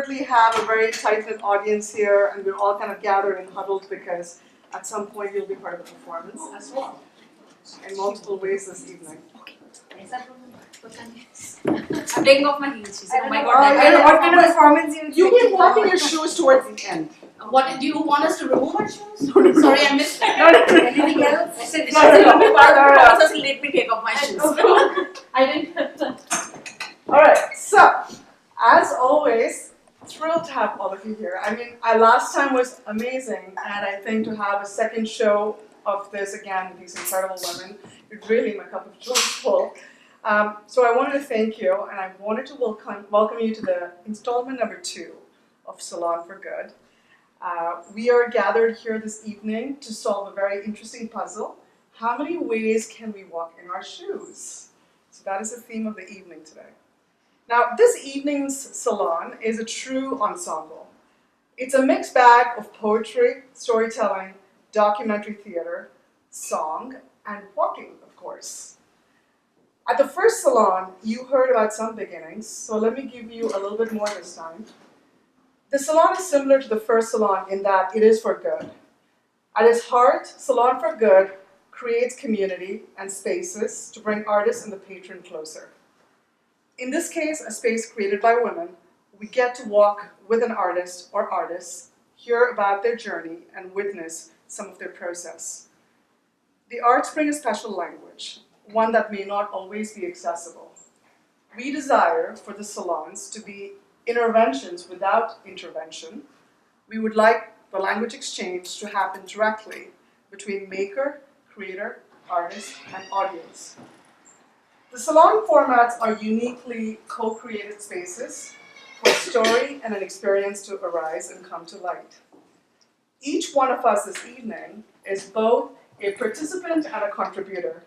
deliberately have a very tight-knit audience here, and we're all kind of gathered and huddled because at some point you'll be part of the performance as well, in multiple ways this evening. I'm taking off my heels. She said, "Oh my God, what kind of performance you keep walking your shoes towards the end. What do you want us to remove our shoes? No. Sorry, I missed that. Anything else? I said, No. let me take off my shoes. I didn't. Alright, so, as always, thrilled to have all of you here. I mean, last time was amazing, and I think to have a second show of this again with these incredible women, it really my cup of joy is full. So I wanted to thank you, and I wanted to welcome you to the installment number 2 of Salon for Good. We are gathered here this evening to solve a very interesting puzzle. How many ways can we walk in our shoes? So that is the theme of the evening today. Now, this evening's salon is a true ensemble. It's a mixed bag of poetry, storytelling, documentary theater, song, and walking, of course. At the first salon, you heard about some beginnings, so let me give you a little bit more this time. The salon is similar to the first salon in that it is for good. At its heart, Salon for Good creates community and spaces to bring artists and the patron closer. In this case, a space created by women, we get to walk with an artist or artists, hear about their journey, and witness some of their process. The arts bring a special language, one that may not always be accessible. We desire for the salons to be interventions without intervention. We would like the language exchange to happen directly between maker, creator, artist, and audience. The salon formats are uniquely co-created spaces for a story and an experience to arise and come to light. Each one of us this evening is both a participant and a contributor.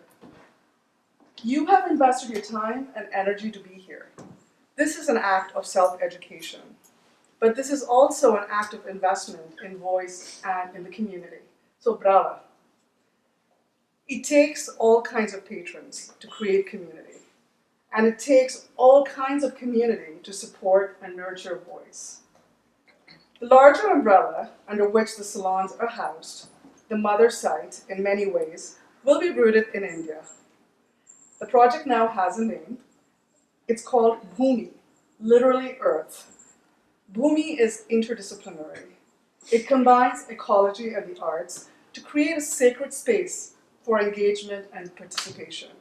You have invested your time and energy to be here. This is an act of self-education, but this is also an act of investment in voice and in the community. So brava. It takes all kinds of patrons to create community, and it takes all kinds of community to support and nurture voice. The larger umbrella under which the salons are housed, the mother site in many ways, will be rooted in India. The project now has a name. It's called Bhumi, literally earth. Bhumi is interdisciplinary. It combines ecology and the arts to create a sacred space for engagement and participation.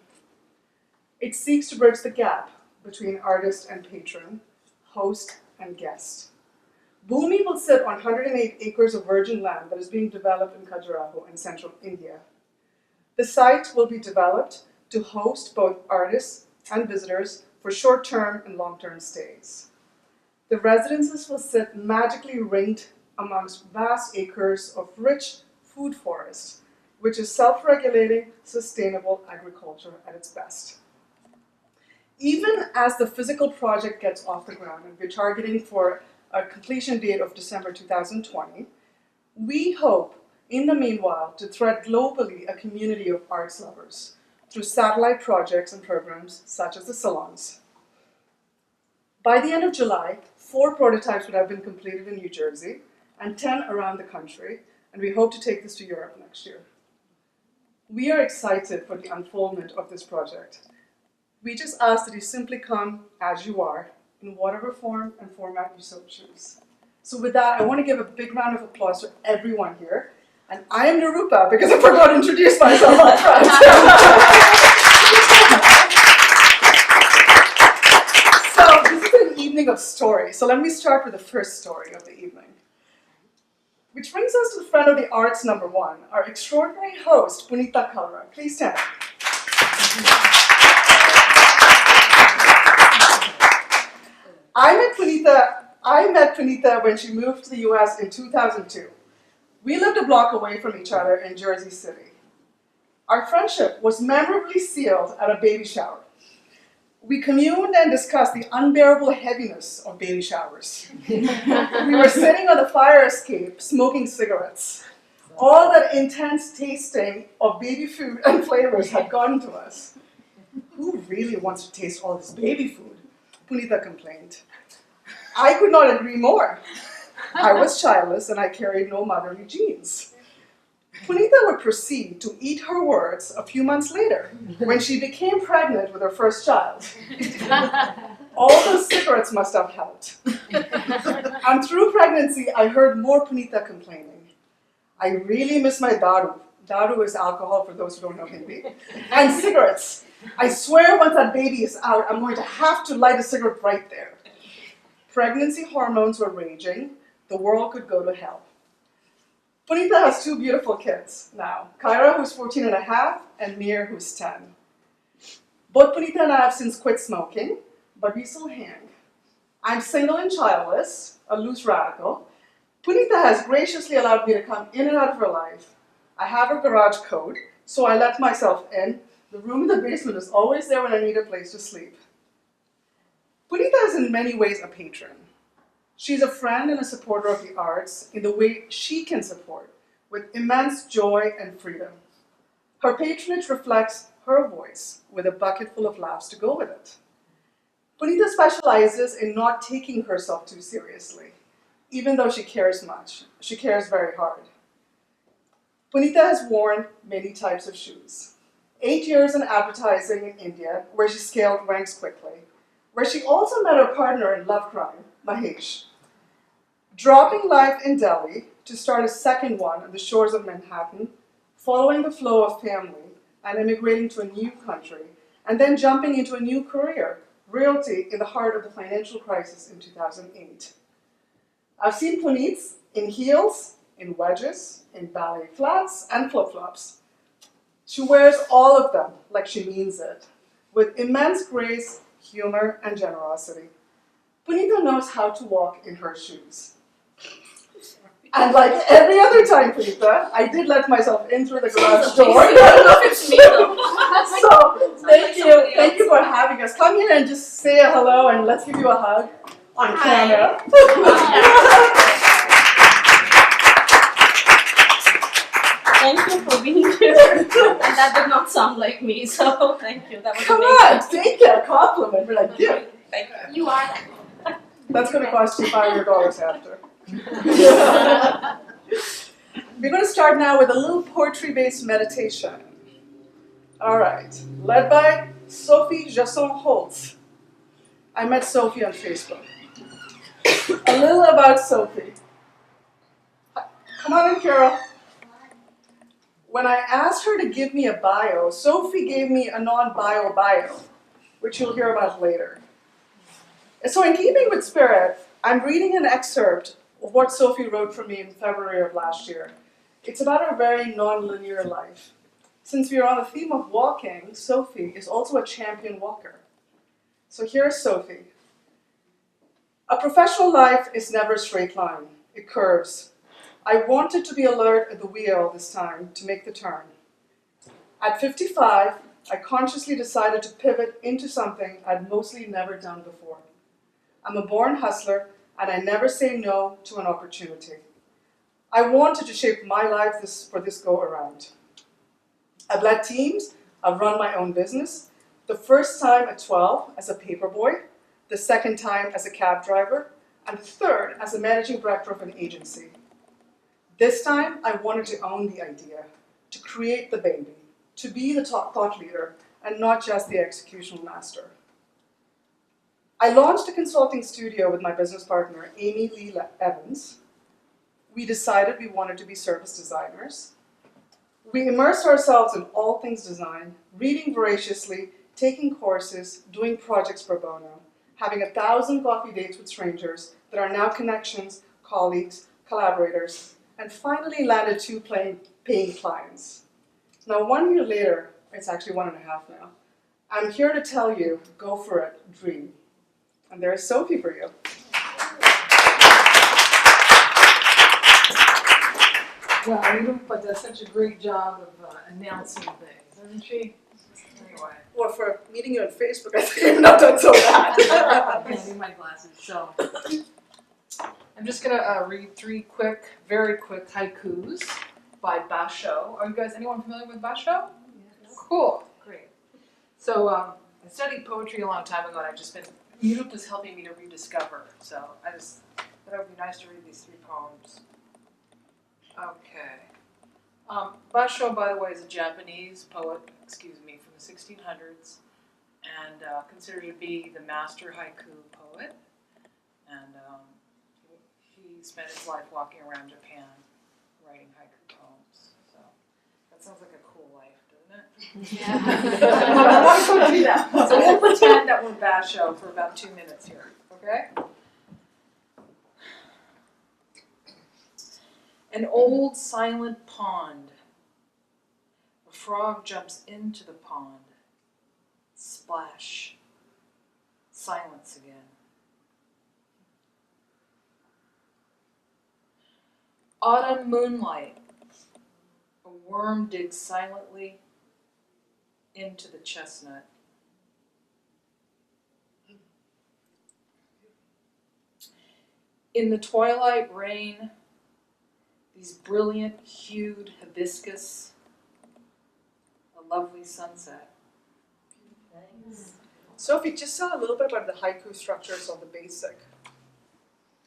It seeks to bridge the gap between artist and patron, host and guest. Bhumi will sit on 108 acres of virgin land that is being developed in Khajuraho in central India. The site will be developed to host both artists and visitors for short-term and long-term stays. The residences will sit magically ringed amongst vast acres of rich food forest, which is self-regulating, sustainable agriculture at its best. Even as the physical project gets off the ground, and we're targeting for a completion date of December 2020, we hope, in the meanwhile, to thread globally a community of arts lovers through satellite projects and programs such as the salons. By the end of July, 4 prototypes would have been completed in New Jersey and 10 around the country, and we hope to take this to Europe next year. We are excited for the unfoldment of this project. We just ask that you simply come as you are, in whatever form and format you so choose. So with that, I want to give a big round of applause to everyone here. And I am Nirupa, because I forgot to introduce myself up front. So this is an evening of stories. So let me start with the first story of the evening. Which brings us to the friend of the arts number 1, our extraordinary host, Punita Kalra. Please stand. I met Punita when she moved to the US in 2002. We lived a block away from each other in Jersey City. Our friendship was memorably sealed at a baby shower. We communed and discussed the unbearable heaviness of baby showers. We were sitting on the fire escape, smoking cigarettes. All that intense tasting of baby food and flavors had gotten to us. Who really wants to taste all this baby food? Punita complained. I could not agree more. I was childless and I carried no motherly genes. Punita would proceed to eat her words a few months later when she became pregnant with her first child. All those cigarettes must have helped. And through pregnancy, I heard more Punita complaining. I really miss my daru. Daru is alcohol for those who don't know Hindi. And cigarettes. I swear once that baby is out, I'm going to have to light a cigarette right there. Pregnancy hormones were raging. The world could go to hell. Punita has two beautiful kids now. Kyra, who's 14 and a half, and Mir, who's 10. Both Punita and I have since quit smoking, but we still hang. I'm single and childless, a loose radical. Punita has graciously allowed me to come in and out of her life. I have her garage code, so I let myself in. The room in the basement is always there when I need a place to sleep. Punita is in many ways a patron. She's a friend and a supporter of the arts in the way she can support, with immense joy and freedom. Her patronage reflects her voice, with a bucket full of laughs to go with it. Punita specializes in not taking herself too seriously, even though she cares much. She cares very hard. Punita has worn many types of shoes. 8 years in advertising in India, where she scaled ranks quickly, where she also met her partner in love crime, Mahesh. Dropping life in Delhi to start a second one on the shores of Manhattan, following the flow of family and immigrating to a new country, and then jumping into a new career, realty, in the heart of the financial crisis in 2008. I've seen Puneets in heels, in wedges, in ballet flats, and flip-flops. She wears all of them like she means it, with immense grace, humor, and generosity. Punita knows how to walk in her shoes. And like every other time, Punita, I did let myself in through the garage door. I don't know if it's me though. So thank you for having us. Come here and just say a hello, and let's give you a hug on camera. Thank you for being here. And that did not sound like me, so thank you. That was Come amazing. on, take it, a compliment. We're like, yeah. Thank you. You are that. That's going to cost you $500 after. We're going to start now with a little poetry-based meditation. All right, led by Sophie Jasson-Holtz. I met Sophie on Facebook. A little about Sophie. Come on in, Carol. When I asked her to give me a bio, Sophie gave me a non-bio bio, which you'll hear about later. So in keeping with spirit, I'm reading an excerpt of what Sophie wrote for me in February of last year. It's about her very non-linear life. Since we are on the theme of walking, Sophie is also a champion walker. So here's Sophie. A professional life is never a straight line. It curves. I wanted to be alert at the wheel this time to make the turn. At 55, I consciously decided to pivot into something I'd mostly never done before. I'm a born hustler, and I never say no to an opportunity. I wanted to shape my life for this go-around. I've led teams, I've run my own business, the first time at 12 as a paperboy, the second time as a cab driver, and the third as a managing director of an agency. This time, I wanted to own the idea, to create the baby, to be the thought leader, and not just the executional master. I launched a consulting studio with my business partner, Amy Lee Evans. We decided we wanted to be service designers. We immersed ourselves in all things design, reading voraciously, taking courses, doing projects pro bono, having 1,000 coffee dates with strangers that are now connections, colleagues, collaborators, and finally landed 2 paying clients. Now 1 year later, it's actually 1.5 now, I'm here to tell you, go for it, dream. And there's Sophie for you. Well, Nirupa does such a great job of announcing things, doesn't she? Anyway. Well, for meeting you on Facebook, I think you've not done so bad. I need my glasses. So, I'm just gonna read 3 very quick haikus by Basho. Are you guys, anyone familiar with Basho? Yes. Cool, great. So, I studied poetry a long time ago, and I've just been Nirupa is helping me to rediscover, so I just thought it would be nice to read these 3 poems. Okay. Basho, by the way, is a Japanese poet, from the 1600s, and considered to be the master haiku poet. And he spent his life walking around Japan writing haiku poems. So that sounds like a cool life, doesn't it? Yeah. I want to go do that. So we'll pretend that we're Basho for about 2 minutes here, okay? An old silent pond. A frog jumps into the pond. Splash. Silence again. Autumn moonlight. A worm digs silently into the chestnut. In the twilight rain, these brilliant hued hibiscus, a lovely sunset. Sophie, just tell a little bit about the haiku structures of the basic.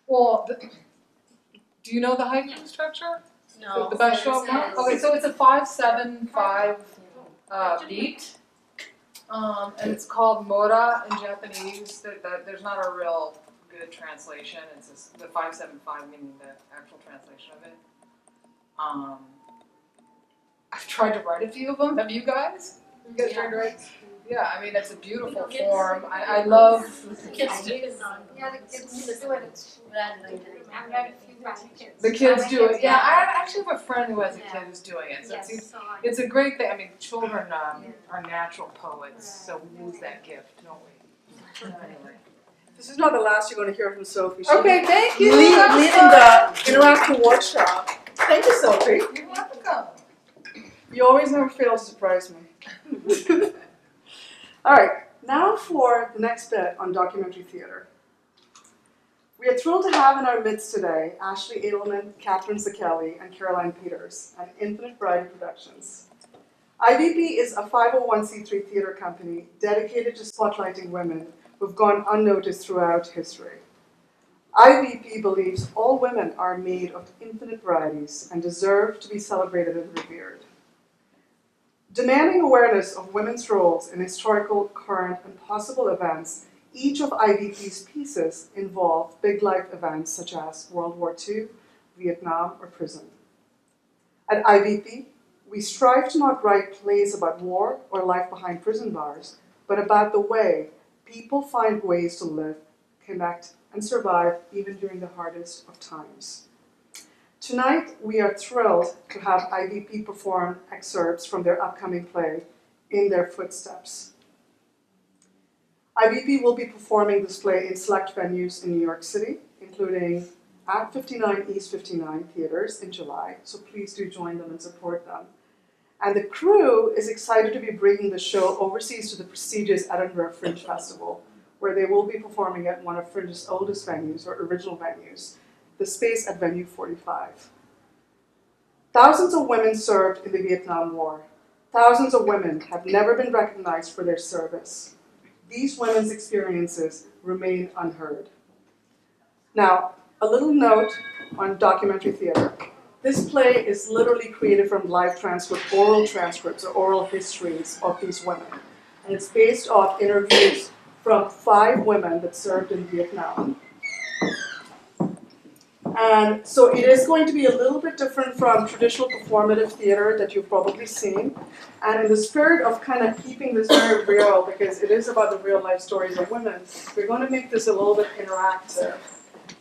Well, do you know the haiku structure? No. The Basho? Okay, so it's a 5-7-5 beat. And it's called mora in Japanese. There's not a real good translation. It's just the 5-7-5 meaning the actual translation of it. I've tried to write a few of them. Have you guys? You guys tried to write? Yeah, I mean, it's a beautiful form. I love. Kids do it. Yeah, the kids do it. I've read a few kids. The kids do it. Yeah, I actually have a friend who has a kid who's doing it. So Yes. it's a great thing. I mean, children are natural poets, so we lose that gift, don't we? Anyway. This is not the last you're going to hear from Sophie. She's Okay, thank you. leading That's the interactive workshop. Thank you, Sophie. fun. You're welcome. You always never fail to surprise me. All right, now for the next bit on documentary theater. We are thrilled to have in our midst today Ashley Edelman, Catherine Zakelli, and Caroline Peters at Infinite Variety Productions. IVP is a 501c3 theater company dedicated to spotlighting women who have gone unnoticed throughout history. IVP believes all women are made of infinite varieties and deserve to be celebrated and revered. Demanding awareness of women's roles in historical, current, and possible events, each of IVP's pieces involve big life events such as World War II, Vietnam, or prison. At IVP, we strive to not write plays about war or life behind prison bars, but about the way people find ways to live, connect, and survive even during the hardest of times. Tonight, we are thrilled to have IVP perform excerpts from their upcoming play, In Their Footsteps. IVP will be performing this play in select venues in New York City, including at 59 East 59 theaters in July, so please do join them and support them. And the crew is excited to be bringing the show overseas to the prestigious Edinburgh Fringe Festival, where they will be performing at one of Fringe's oldest venues, or original venues, the space at Venue 45. Thousands of women served in the Vietnam War. Thousands of women have never been recognized for their service. These women's experiences remain unheard. Now, a little note on documentary theater. This play is literally created from live transcripts, oral transcripts, or oral histories of these women. And it's based off interviews from 5 women that served in Vietnam. And so it is going to be a little bit different from traditional performative theater that you've probably seen. And in the spirit of kind of keeping this very real, because it is about the real life stories of women, we're going to make this a little bit interactive.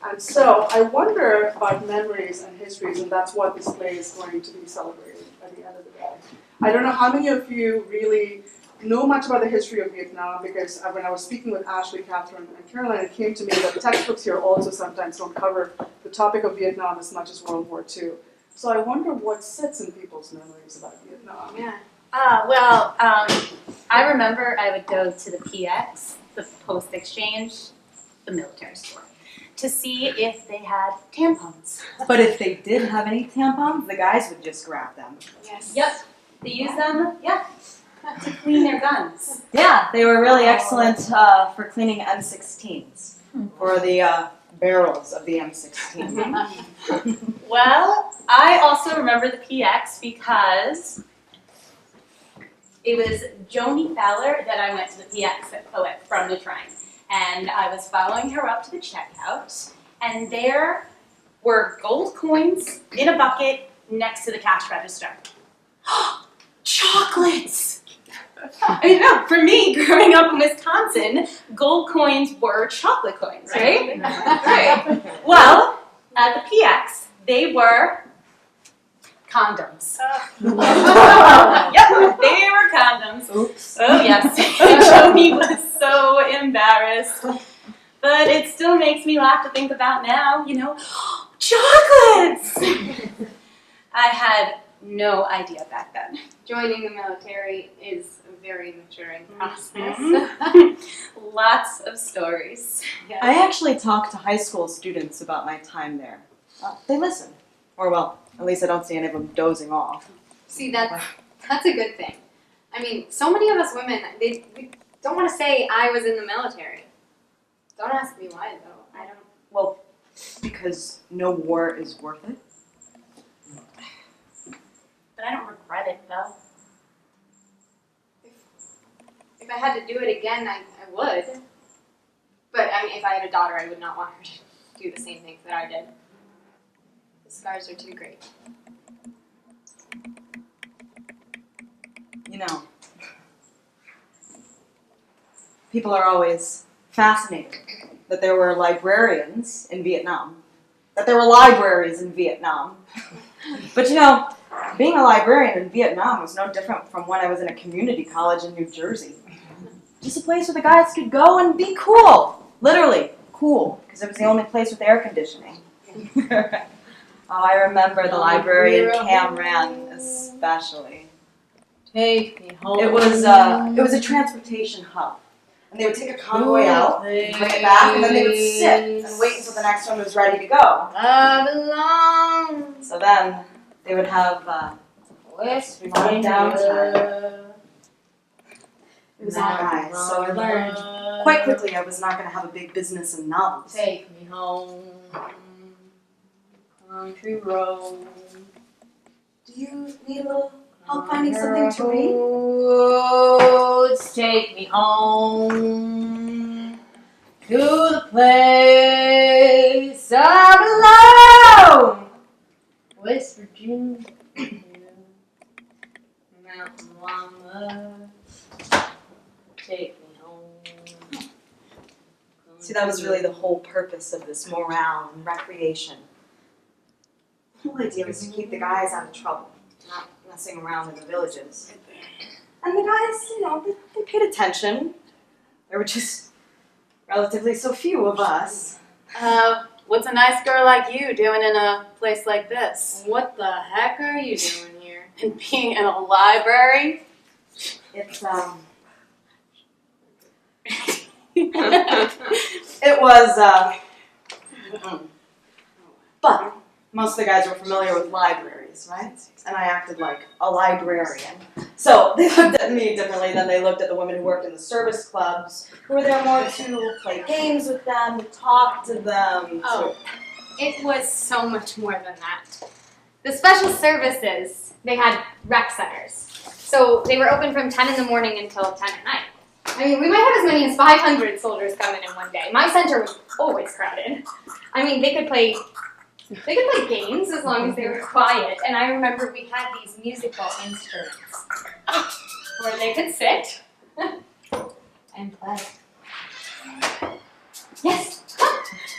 And so I wonder about memories and histories, and that's what this play is going to be celebrating at the end of the day. I don't know how many of you really know much about the history of Vietnam, because when I was speaking with Ashley, Catherine, and Caroline, it came to me that textbooks here also sometimes don't cover the topic of Vietnam as much as World War II. So I wonder what sits in people's memories about Vietnam. Yeah. I remember I would go to the PX, the Post Exchange, the military store, to see if they had tampons. But if they did have any tampons, the guys would just grab them. Yes. Yep. They use them. Yeah. to clean their guns. Yeah, they were really excellent for cleaning M16s, or the barrels of the M16. Well, I also remember the PX because it was Joni Fowler that I went to the PX with from the train. And I was following her up to the checkout, and there were gold coins in a bucket next to the cash register. Chocolates! I mean, no, for me, growing up in Wisconsin, gold coins were chocolate coins, right? Right. Well, at the PX, they were condoms. Yep, they were condoms. Oops. Oh, yes. Joni was so embarrassed. But it still makes me laugh to think about now, chocolates! I had no idea back then. Joining the military is a very maturing process. Lots of stories. I actually talked to high school students about my time there. They listen. Or, well, at least I don't see any of them dozing off. See, that's a good thing. I mean, so many of us women, we don't want to say I was in the military. Don't ask me why, though. I don't. Well, because no war is worth it. But I don't regret it, though. If I had to do it again, I would. But, I mean, if I had a daughter, I would not want her to do the same things that I did. The scars are too great. People are always fascinated that there were librarians in Vietnam, that there were libraries in Vietnam. But being a librarian in Vietnam was no different from when I was in a community college in New Jersey. Just a place where the guys could go and be cool. Literally, cool, because it was the only place with air conditioning. Oh, I remember the library in Cam especially. Take me home. It was a transportation hub. And they would take a convoy out, and bring it back, and then they would sit and wait until the next one was ready to go. I belong. So then they would have West fun downtime. Virginia. It was all guys, so I learned quite quickly I was not going to have a big business in novels. Take me home, country road. Do you need a little help finding something to read? Roads take me home to the place I belong. West Virginia, Mountain Llama, take me home. See, that was really the whole purpose of this morale and recreation. The whole idea was to keep the guys out of trouble, not messing around in the villages. And the guys, they paid attention. There were just relatively so few of us. What's a nice girl like you doing in a place like this? What the heck are you doing here? And being in a library? It's, it was, but most of the guys were familiar with libraries, right? And I acted like a librarian. So they looked at me differently than they looked at the women who worked in the service clubs, who were there more to play games with them, to talk to them. Oh, it was so much more than that. The special services, they had rec centers. So they were open from 10 in the morning until 10 at night. I mean, we might have as many as 500 soldiers coming in one day. My center was always crowded. I mean, they could play games as long as they were quiet. And I remember we had these musical instruments where they could sit and play. Yes,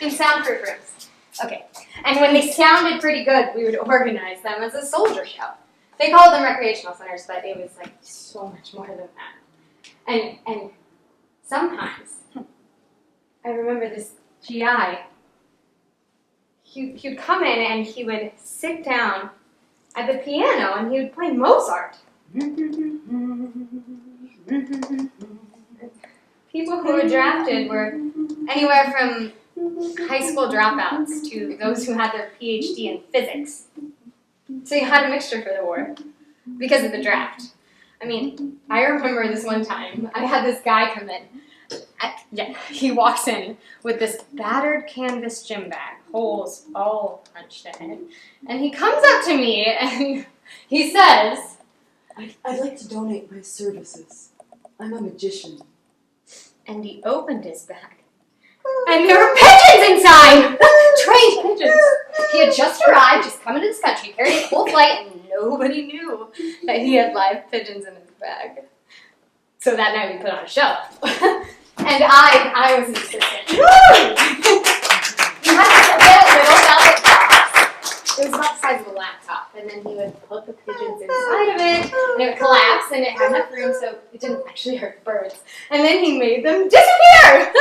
in soundproof rooms. Okay, and when they sounded pretty good, we would organize them as a soldier show. They called them recreational centers, but it was like so much more than that. And sometimes, I remember this GI, he'd come in and he would sit down at the piano and he would play Mozart. People who were drafted were anywhere from high school dropouts to those who had their PhD in physics. So you had a mixture for the war because of the draft. I mean, I remember this one time, I had this guy come in. He walks in with this battered canvas gym bag, holes all punched in it. And he comes up to me and he says, I'd like to donate my services. I'm a magician. and he opened his bag. And there were pigeons inside! Trained pigeons! He had just arrived, just come into this country, carried a full flight, and nobody knew that he had live pigeons in his bag. So that night we put on a show. And I was an assistant. He had this little velvet box. It was about the size of a laptop. And then he would put the pigeons inside of it, and it would collapse, and it had enough room so it didn't actually hurt the birds. And then he made them disappear!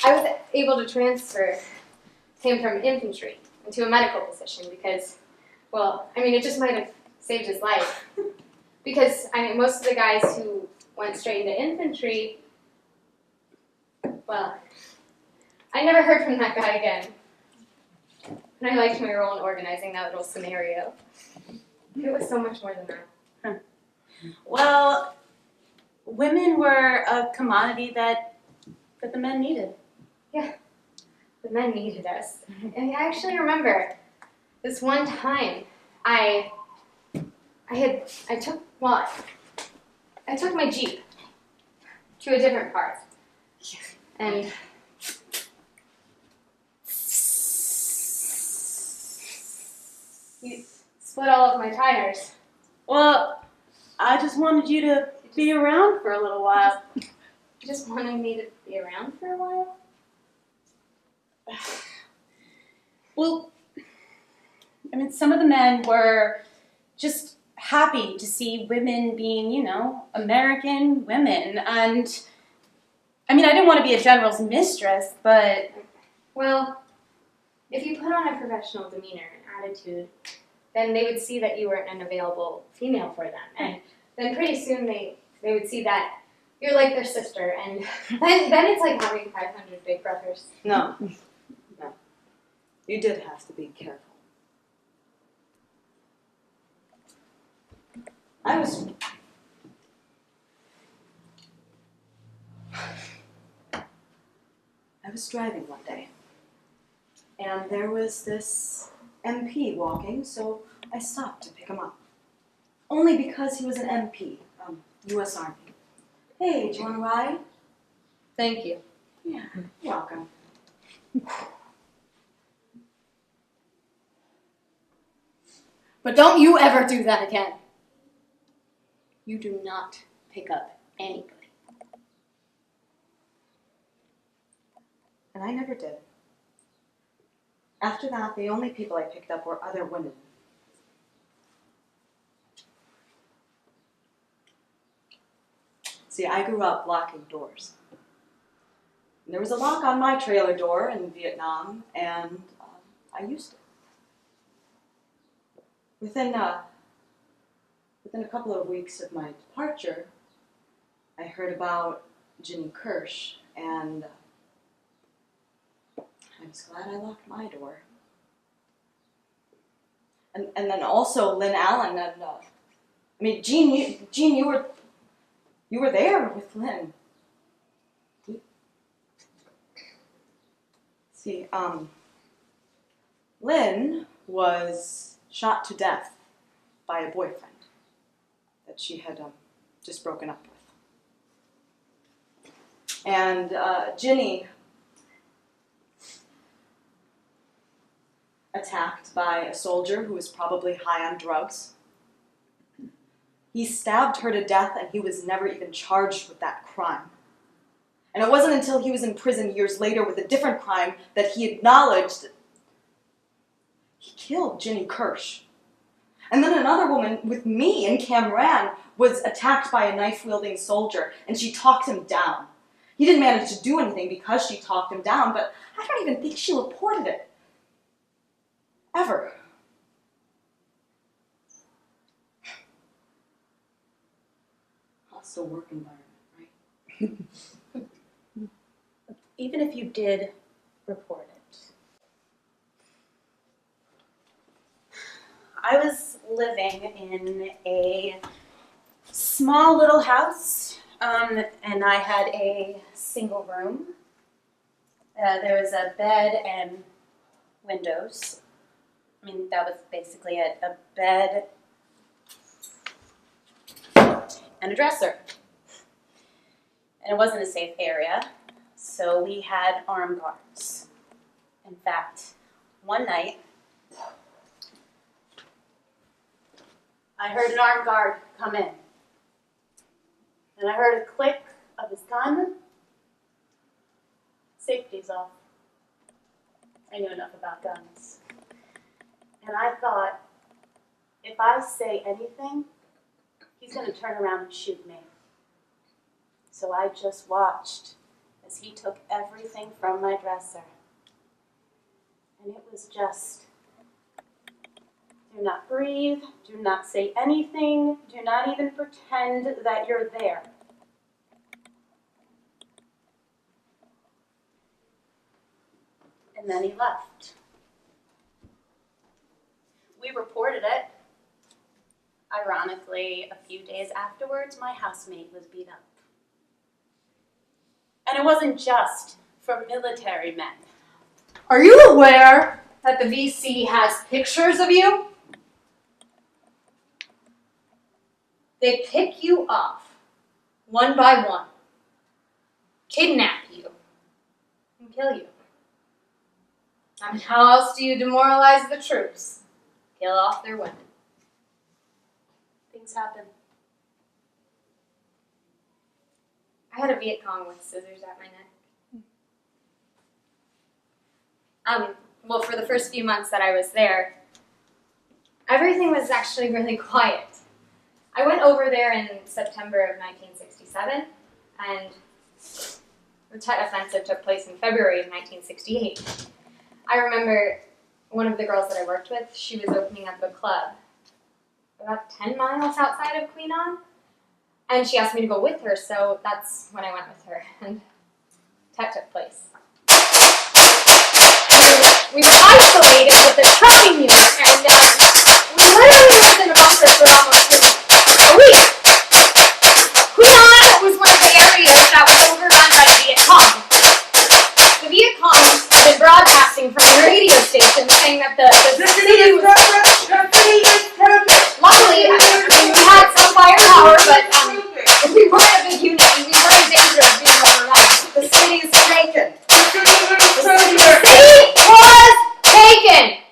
I was able to transfer him from infantry into a medical position because, well, I mean, it just might have saved his life. Because, I mean, most of the guys who went straight into infantry, well, I never heard from that guy again. And I liked my role in organizing that little scenario. It was so much more than that. Well, women were a commodity that the men needed. The men needed us. And I actually remember this one time I took my Jeep to a different part. And you split all of my tires. Well, I just wanted you to be around for a little while. You just wanted me to be around for a while? Well, I mean, some of the men were just happy to see women being, you know, American women. And, I mean, I didn't want to be a general's mistress, but... Well, if you put on a professional demeanor and attitude, then they would see that you were an available female for them. And then pretty soon they would see that you're like their sister. And then it's like having 500 big brothers. No. You did have to be careful. I was driving one day, and there was this MP walking, so I stopped to pick him up. Only because he was an MP, U.S. Army. Hey, do you want to ride? Thank you. Yeah, you're welcome. But don't you ever do that again. You do not pick up anybody. And I never did. After that, the only people I picked up were other women. See, I grew up locking doors. And there was a lock on my trailer door in Vietnam, and I used it. Within a couple of weeks of my departure, I heard about Ginny Kirsch, and I was glad I locked my door. And then also Lynn Allen, and I mean, Jean, you were there with Lynn. See, Lynn was shot to death by a boyfriend that she had just broken up with. And Ginny, attacked by a soldier who was probably high on drugs. He stabbed her to death, and he was never even charged with that crime. And it wasn't until he was in prison years later with a different crime that he acknowledged that he killed Ginny Kirsch. And then another woman with me in Camran was attacked by a knife-wielding soldier, and she talked him down. He didn't manage to do anything because she talked him down, but I don't even think she reported it. Ever. Hostile work environment, right? Even if you did report it, I was living in a small little house, and I had a single room. There was a bed and windows. I mean, that was basically it. A bed and a dresser. And it wasn't a safe area, so we had armed guards. In fact, one night, I heard an armed guard come in. And I heard a click of his gun. Safety's off. I knew enough about guns. And I thought, if I say anything, he's going to turn around and shoot me. So I just watched as he took everything from my dresser. And it was just, do not breathe, do not say anything, do not even pretend that you're there. And then he left. We reported it. Ironically, a few days afterwards, my housemate was beat up. And it wasn't just from military men. Are you aware that the VC has pictures of you? They pick you off, one by one, kidnap you, and kill you. I mean, how else do you demoralize the troops? Kill off their women. Things happen. I had a Viet Cong with scissors at my neck. Well, for the first few months that I was there, everything was actually really quiet. I went over there in September of 1967, and the Tet Offensive took place in February of 1968. I remember one of the girls that I worked with, she was opening up a club about 10 miles outside of Queen Anne, and she asked me to go with her, so that's when I went with her, and Tet took place. We were isolated with the trucking unit, and we literally lived in a bunker for almost a week. Queen Anne was one of the areas that was overrun by the Viet Cong. The Viet Cong had been broadcasting from the radio station saying that the city was... Luckily, I mean, we had some firepower, but we weren't a big unit, and we were in danger of being overrun. The city is taken. The city was taken!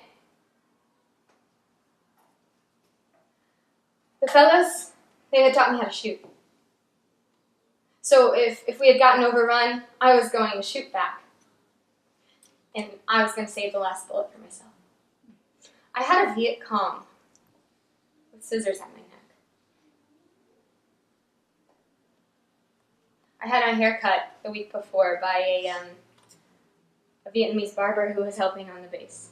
The fellas, they had taught me how to shoot. So if we had gotten overrun, I was going to shoot back. And I was going to save the last bullet for myself. I had a Viet Cong with scissors at my neck. I had my hair cut the week before by a Vietnamese barber who was helping on the base.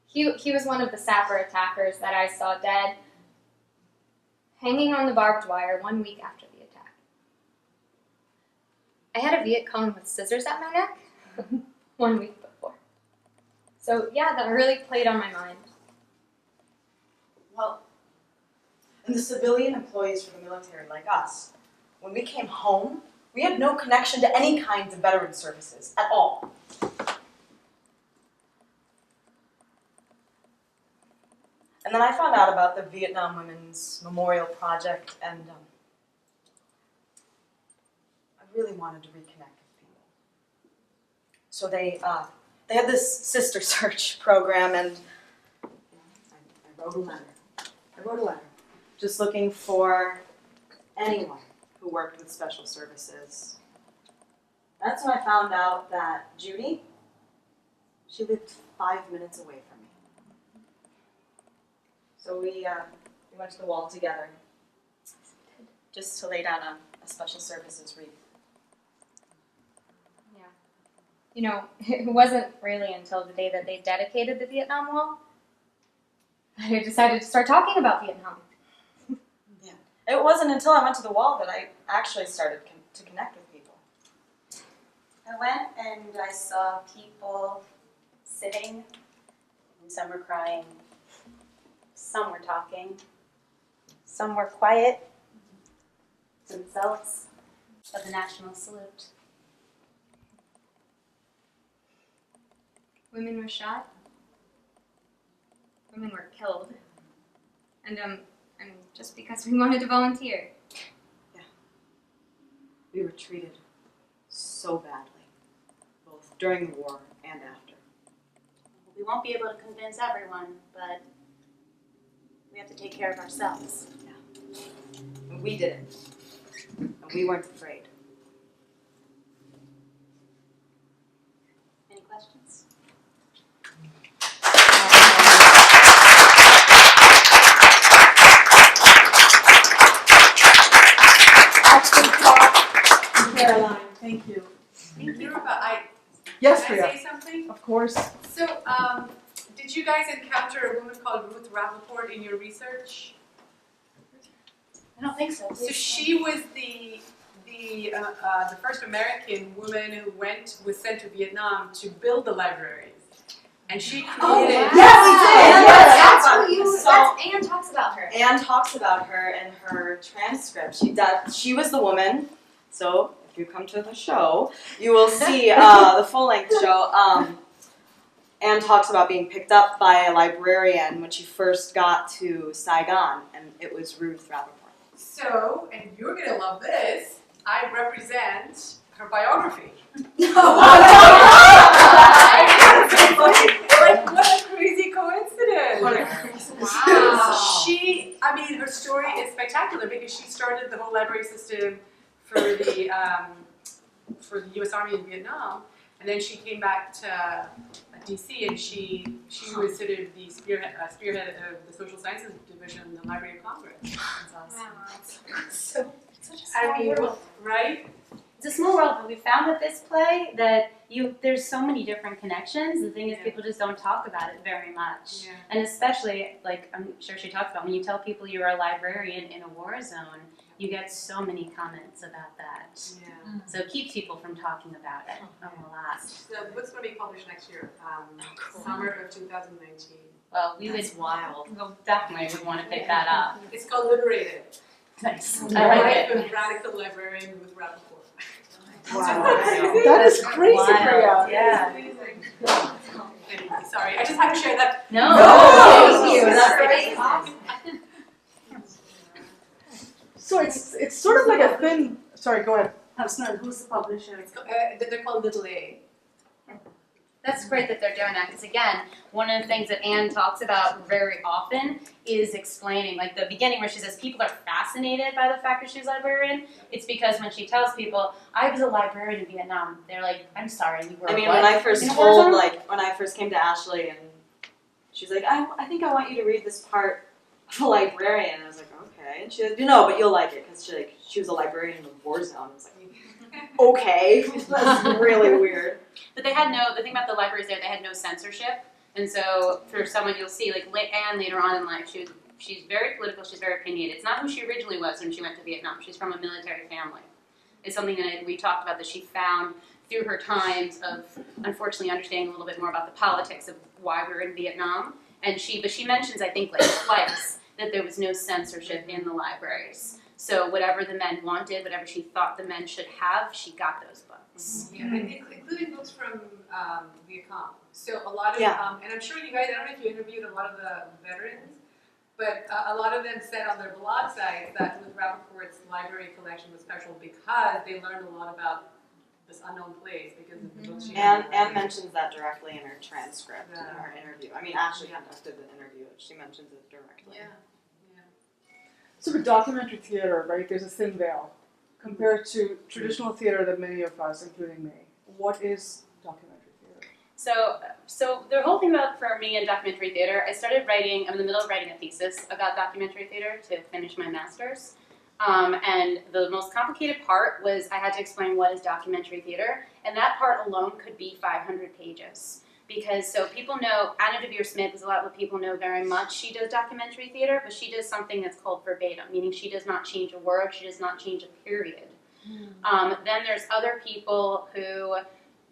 He was one of the sapper attackers that I saw dead, hanging on the barbed wire 1 week after the attack. I had a Viet Cong with scissors at my neck 1 week before. So yeah, that really played on my mind. Well, and the civilian employees for the military like us, when we came home, we had no connection to any kinds of veteran services at all. And then I found out about the Vietnam Women's Memorial Project, and I really wanted to reconnect with people. So they had this sister search program, and I wrote a letter. Just looking for anyone who worked with special services. That's when I found out that Judy, she lived 5 minutes away from me. So we went to the wall together, just to lay down a special services wreath. Yeah. You know, it wasn't really until the day that they dedicated the Vietnam Wall that I decided to start talking about Vietnam. Yeah. It wasn't until I went to the wall that I actually started to connect with people. I went and I saw people sitting, and some were crying, Some were talking. Some were quiet themselves. Of the national salute. Women were shot. Women were killed. And just because we wanted to volunteer. We were treated so badly, both during the war and after. We won't be able to convince everyone, but we have to take care of ourselves. And we did it. And we weren't afraid. Any questions? Caroline, thank you. Nirupa, Yes, can I Priya, say something? of course. So, did you guys encounter a woman called Ruth Rappaport in your research? I don't think so. So she was the first American woman who was sent to Vietnam to build the libraries, and she created. Oh, wow. Yes, we did. Yes, that's who you. So- That's Anne talks about her. Anne talks about her in her transcript. She was the woman. So if you come to the show, you will see the full-length show. Anne talks about being picked up by a librarian when she first got to Saigon, and it was Ruth Rappaport. So, and you're gonna love this. I represent her biography. Like, what a crazy coincidence! Wow. Her story is spectacular because she started the whole library system for the U.S. Army in Vietnam, and then she came back to D.C. and she was sort of the spearhead of the social sciences division in the Library of Congress. That's awesome. Wow. So, such a I small mean, world. right? It's a small world, but we found with this play that there's so many different connections. The thing is, Yeah. people just don't talk about it very much. Yeah. And especially, like I'm sure she talks about, when you tell people you're a librarian in a war zone, you get so many comments about that. Yeah. So it keeps people from talking about it a lot. So the book's going to be published next year, summer of 2019. Well, we That's wild. would definitely would want to pick that up. It's called Liberated. Nice. The I like life it. of radical librarian Ruth Rappaport. That is crazy, Priya. Yeah. Anyway, sorry, I just had to share that. No. No. Thank you. That's That's great. great. So it's sort of like a thin. Sorry, go ahead. Who's the publisher? They're called Little A. That's great that they're doing that because, again, one of the things that Anne talks about very often is explaining, like the beginning where she says people are fascinated by the fact that she's a librarian. It's because when she tells people, I was a librarian in Vietnam, they're like, I'm sorry, you were I mean, what? when I first In a war zone? when I first came to Ashley and she's like, I think I want you to read this part of a librarian. I was like, okay. And she was like, no, but you'll like it because she was a librarian in a war zone. I was like, okay, that's really weird. But the thing about the libraries there, they had no censorship. And so for someone you'll see, like Anne later on in life, she's very political, she's very opinionated. It's not who she originally was when she went to Vietnam. She's from a military family. It's something that we talked about that she found through her times of unfortunately understanding a little bit more about the politics of why we were in Vietnam. But she mentions, I think, like twice, that there was no censorship in the libraries. So whatever the men wanted, whatever she thought the men should have, she got those books. Yeah, and including books from Viet Cong. So a lot of, and I'm sure you guys, I don't know if you interviewed a lot of the veterans, but a lot of them said on their blog sites that Ruth Rappaport's library collection was special because they learned a lot about this unknown place because of the books she had. Anne mentions that directly in her transcript in her interview. I mean, Ashley conducted the interview. She mentions it directly. Yeah. So with documentary theater, right, there's a thin veil compared to traditional theater that many of us, including me. What is documentary theater? So the whole thing about for me in documentary theater, I'm in the middle of writing a thesis about documentary theater to finish my master's. And the most complicated part was I had to explain what is documentary theater, and that part alone could be 500 pages. Because so people know, Anna DeVere Smith is a lot what people know very much. She does documentary theater, but she does something that's called verbatim, meaning she does not change a word, she does not change a period. Then there's other people who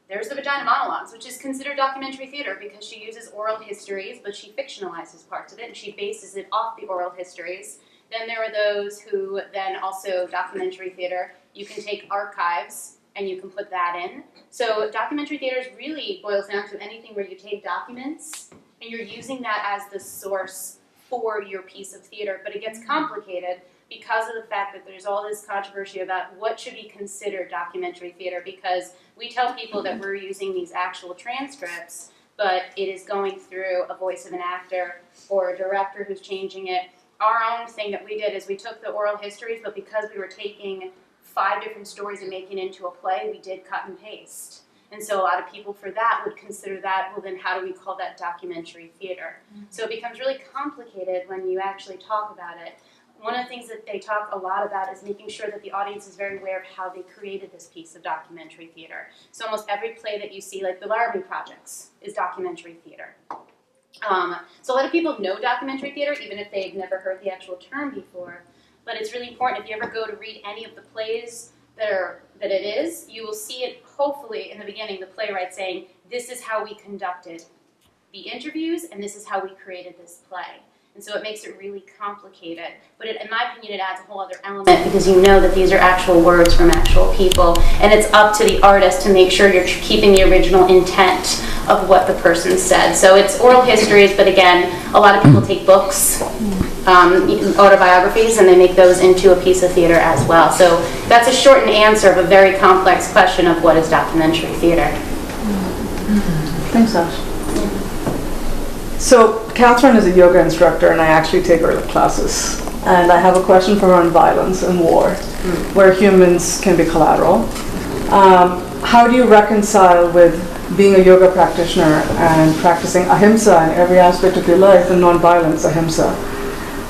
There's the Vagina Monologues, which is considered documentary theater because she uses oral histories, but she fictionalizes parts of it, and she bases it off the oral histories. Then there are those who then also documentary theater. You can take archives and you can put that in. So documentary theater really boils down to anything where you take documents and you're using that as the source for your piece of theater. But it gets complicated because of the fact that there's all this controversy about what should be considered documentary theater, because we tell people that we're using these actual transcripts, but it is going through a voice of an actor or a director who's changing it. Our own thing that we did is we took the oral histories, but because we were taking 5 different stories and making it into a play, we did cut and paste. And so a lot of people for that would consider that, well then how do we call that documentary theater? So it becomes really complicated when you actually talk about it. One of the things that they talk a lot about is making sure that the audience is very aware of how they created this piece of documentary theater. So almost every play that you see, like the Larrabee Projects, is documentary theater. So a lot of people know documentary theater, even if they've never heard the actual term before. But it's really important, if you ever go to read any of the plays that it is, you will see it hopefully in the beginning, the playwright saying, this is how we conducted the interviews and this is how we created this play. And so it makes it really complicated. But in my opinion, it adds a whole other element because you know that these are actual words from actual people. And it's up to the artist to make sure you're keeping the original intent of what the person said. So it's oral histories, but again, a lot of people take books, autobiographies, and they make those into a piece of theater as well. So that's a shortened answer of a very complex question of what is documentary theater. Thanks, Ash. So, Catherine is a yoga instructor, and I actually take her classes. And I have a question for her on violence and war, where humans can be collateral. How do you reconcile with being a yoga practitioner and practicing ahimsa in every aspect of your life, and non-violence ahimsa,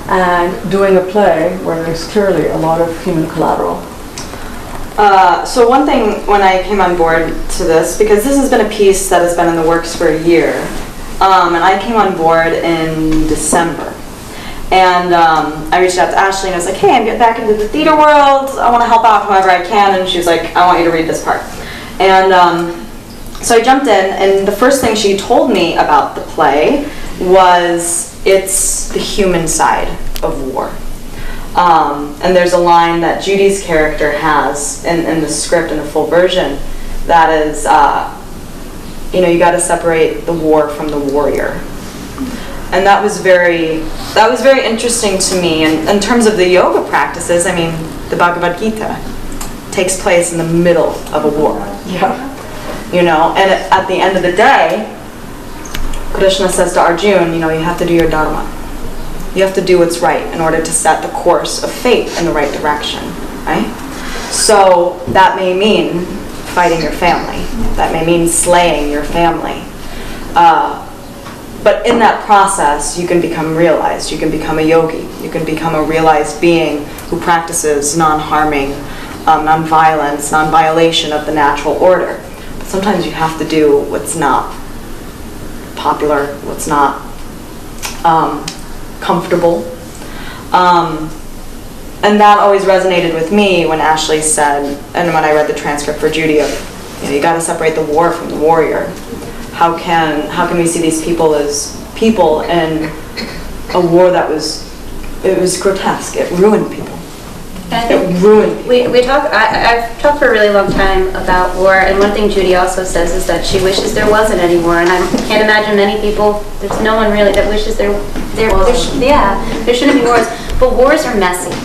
and doing a play where there's clearly a lot of human collateral? So one thing when I came on board to this, because this has been a piece that has been in the works for a year, and I came on board in December. And I reached out to Ashley and I was like, hey, I'm getting back into the theater world. I want to help out however I can. And she was like, I want you to read this part. And so I jumped in, and the first thing she told me about the play was it's the human side of war. And there's a line that Judy's character has in the script, in the full version, that is, you got to separate the war from the warrior. And that was very interesting to me. And in terms of the yoga practices, I mean, the Bhagavad Gita takes place in the middle of a war. Yeah. And at the end of the day, Krishna says to Arjuna, you have to do your dharma. You have to do what's right in order to set the course of fate in the right direction, right? So that may mean fighting your family. That may mean slaying your family. But in that process, you can become realized. You can become a yogi. You can become a realized being who practices non-harming, non-violence, non-violation of the natural order. But sometimes you have to do what's not popular, what's not comfortable. And that always resonated with me when Ashley said, and when I read the transcript for Judy, of you got to separate the war from the warrior. How can we see these people as people in a war that was grotesque? It ruined people. It ruined people. I've talked for a really long time about war, and one thing Judy also says is that she wishes there wasn't any war, and I can't imagine many people, there's no one really that wishes there shouldn't be wars, but wars are messy.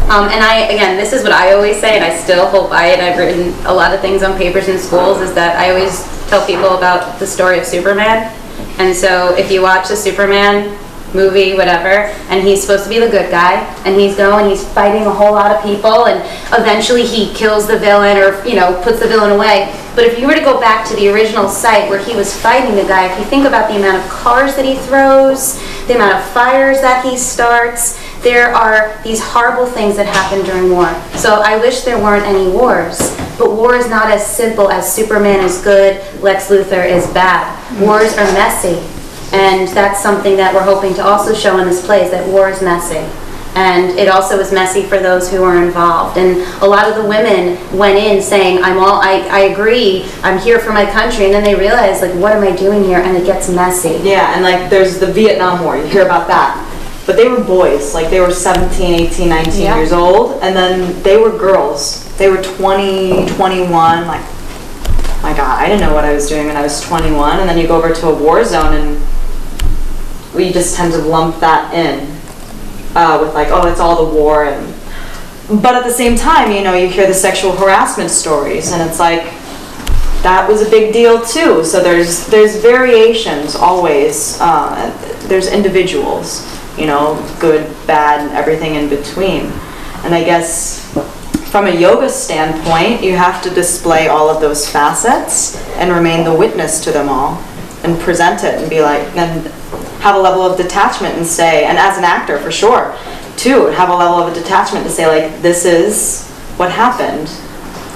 And this is what I always say, and I still hold by it. I've written a lot of things on papers in schools, is that I always tell people about the story of Superman. And so if you watch the Superman movie, whatever, and he's supposed to be the good guy, and he's fighting a whole lot of people, and eventually he kills the villain, or puts the villain away. But if you were to go back to the original site where he was fighting the guy, if you think about the amount of cars that he throws, the amount of fires that he starts, there are these horrible things that happen during war. So I wish there weren't any wars. But war is not as simple as Superman is good, Lex Luthor is bad. Wars are messy. And that's something that we're hoping to also show in this play, is that war is messy. And it also was messy for those who were involved. And a lot of the women went in saying, I agree, I'm here for my country. And then they realized, like, what am I doing here? And it gets messy. Yeah, and like there's the Vietnam War, you hear about that. But they were boys, like they were 17, 18, 19 years old, and then they were girls. They were 20, 21, like, my God, I didn't know what I was doing when I was 21, and then you go over to a war zone and we just tend to lump that in with like, oh, it's all the war. But at the same time, you know, you hear the sexual harassment stories, and it's like, that was a big deal too. So there's variations always. There's individuals, you know, good, bad, and everything in between. And I guess from a yoga standpoint, you have to display all of those facets and remain the witness to them all and present it and be like, and have a level of detachment and say, and as an actor for sure, too, have a level of detachment to say like, this is what happened,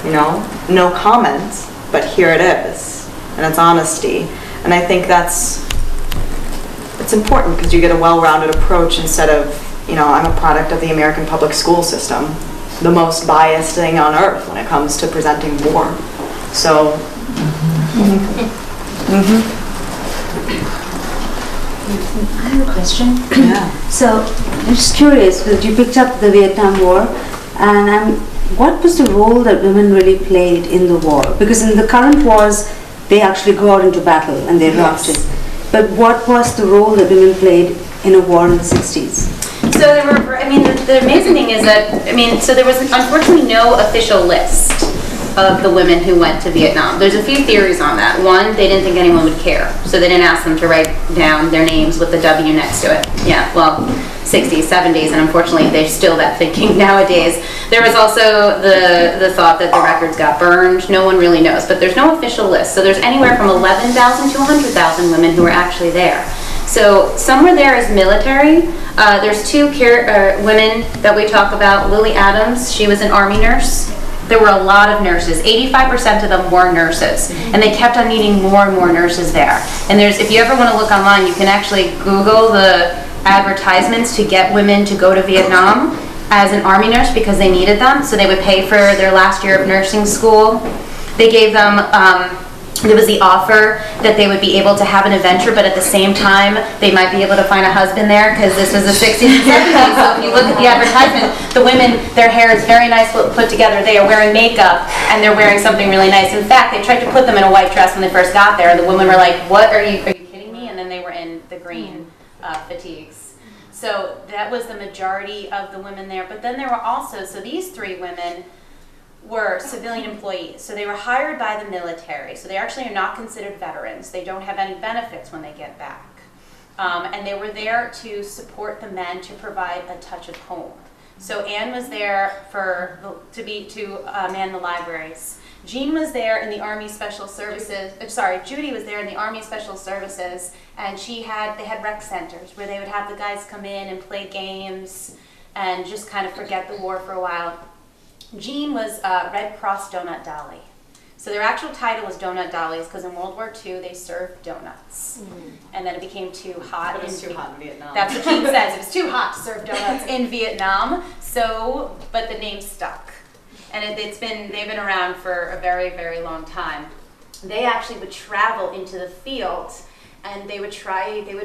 you know, no comment, but here it is, and it's honesty. And I think it's important because you get a well-rounded approach instead of, you know, I'm a product of the American public school system, the most biased thing on earth when it comes to presenting war. So, I have a question. yeah. So, I'm just curious, because you picked up the Vietnam War, and what was the role that women really played in the war? Because in the current wars, they actually go out into battle and they're drafted. But what was the role that women played in a war in the 60s? So there were, I mean, the amazing thing is that, I mean, so there was unfortunately no official list of the women who went to Vietnam. There's a few theories on that. One, they didn't think anyone would care, so they didn't ask them to write down their names with the W next to it. Yeah, well, 60s, 70s, and unfortunately there's still that thinking nowadays. There was also the thought that the records got burned. No one really knows, but there's no official list. So there's anywhere from 11,000 to 100,000 women who were actually there. So some were there as military. There's two women that we talk about. Lily Adams, she was an Army nurse. There were a lot of nurses. 85% of them were nurses, and they kept on needing more and more nurses there. And if you ever want to look online, you can actually Google the advertisements to get women to go to Vietnam as an Army nurse because they needed them. So they would pay for their last year of nursing school. They gave them, there was the offer that they would be able to have an adventure, but at the same time, they might be able to find a husband there because this was the 60s and 70s. So if you look at the advertisement, the women, their hair is very nice put together. They are wearing makeup and they're wearing something really nice. In fact, they tried to put them in a white dress when they first got there. The women were like, "What are you kidding me?" And then they were in the green fatigues. So that was the majority of the women there. But then there were also, so these three women were civilian employees. So they were hired by the military. So they actually are not considered veterans. They don't have any benefits when they get back. And they were there to support the men to provide a touch of home. So Anne was there to man the libraries. Jean was there in the Army Special Services, Judy was there in the Army Special Services, and they had rec centers where they would have the guys come in and play games and just kind of forget the war for a while. Jean was Red Cross Donut Dolly. So their actual title was Donut Dollies because in World War II they served donuts. And then it became too hot. It was too hot in Vietnam. That's what Jean says. It was too hot to serve donuts in Vietnam. So, but the name stuck. And they've been around for a very, very long time. They actually would travel into the field and they would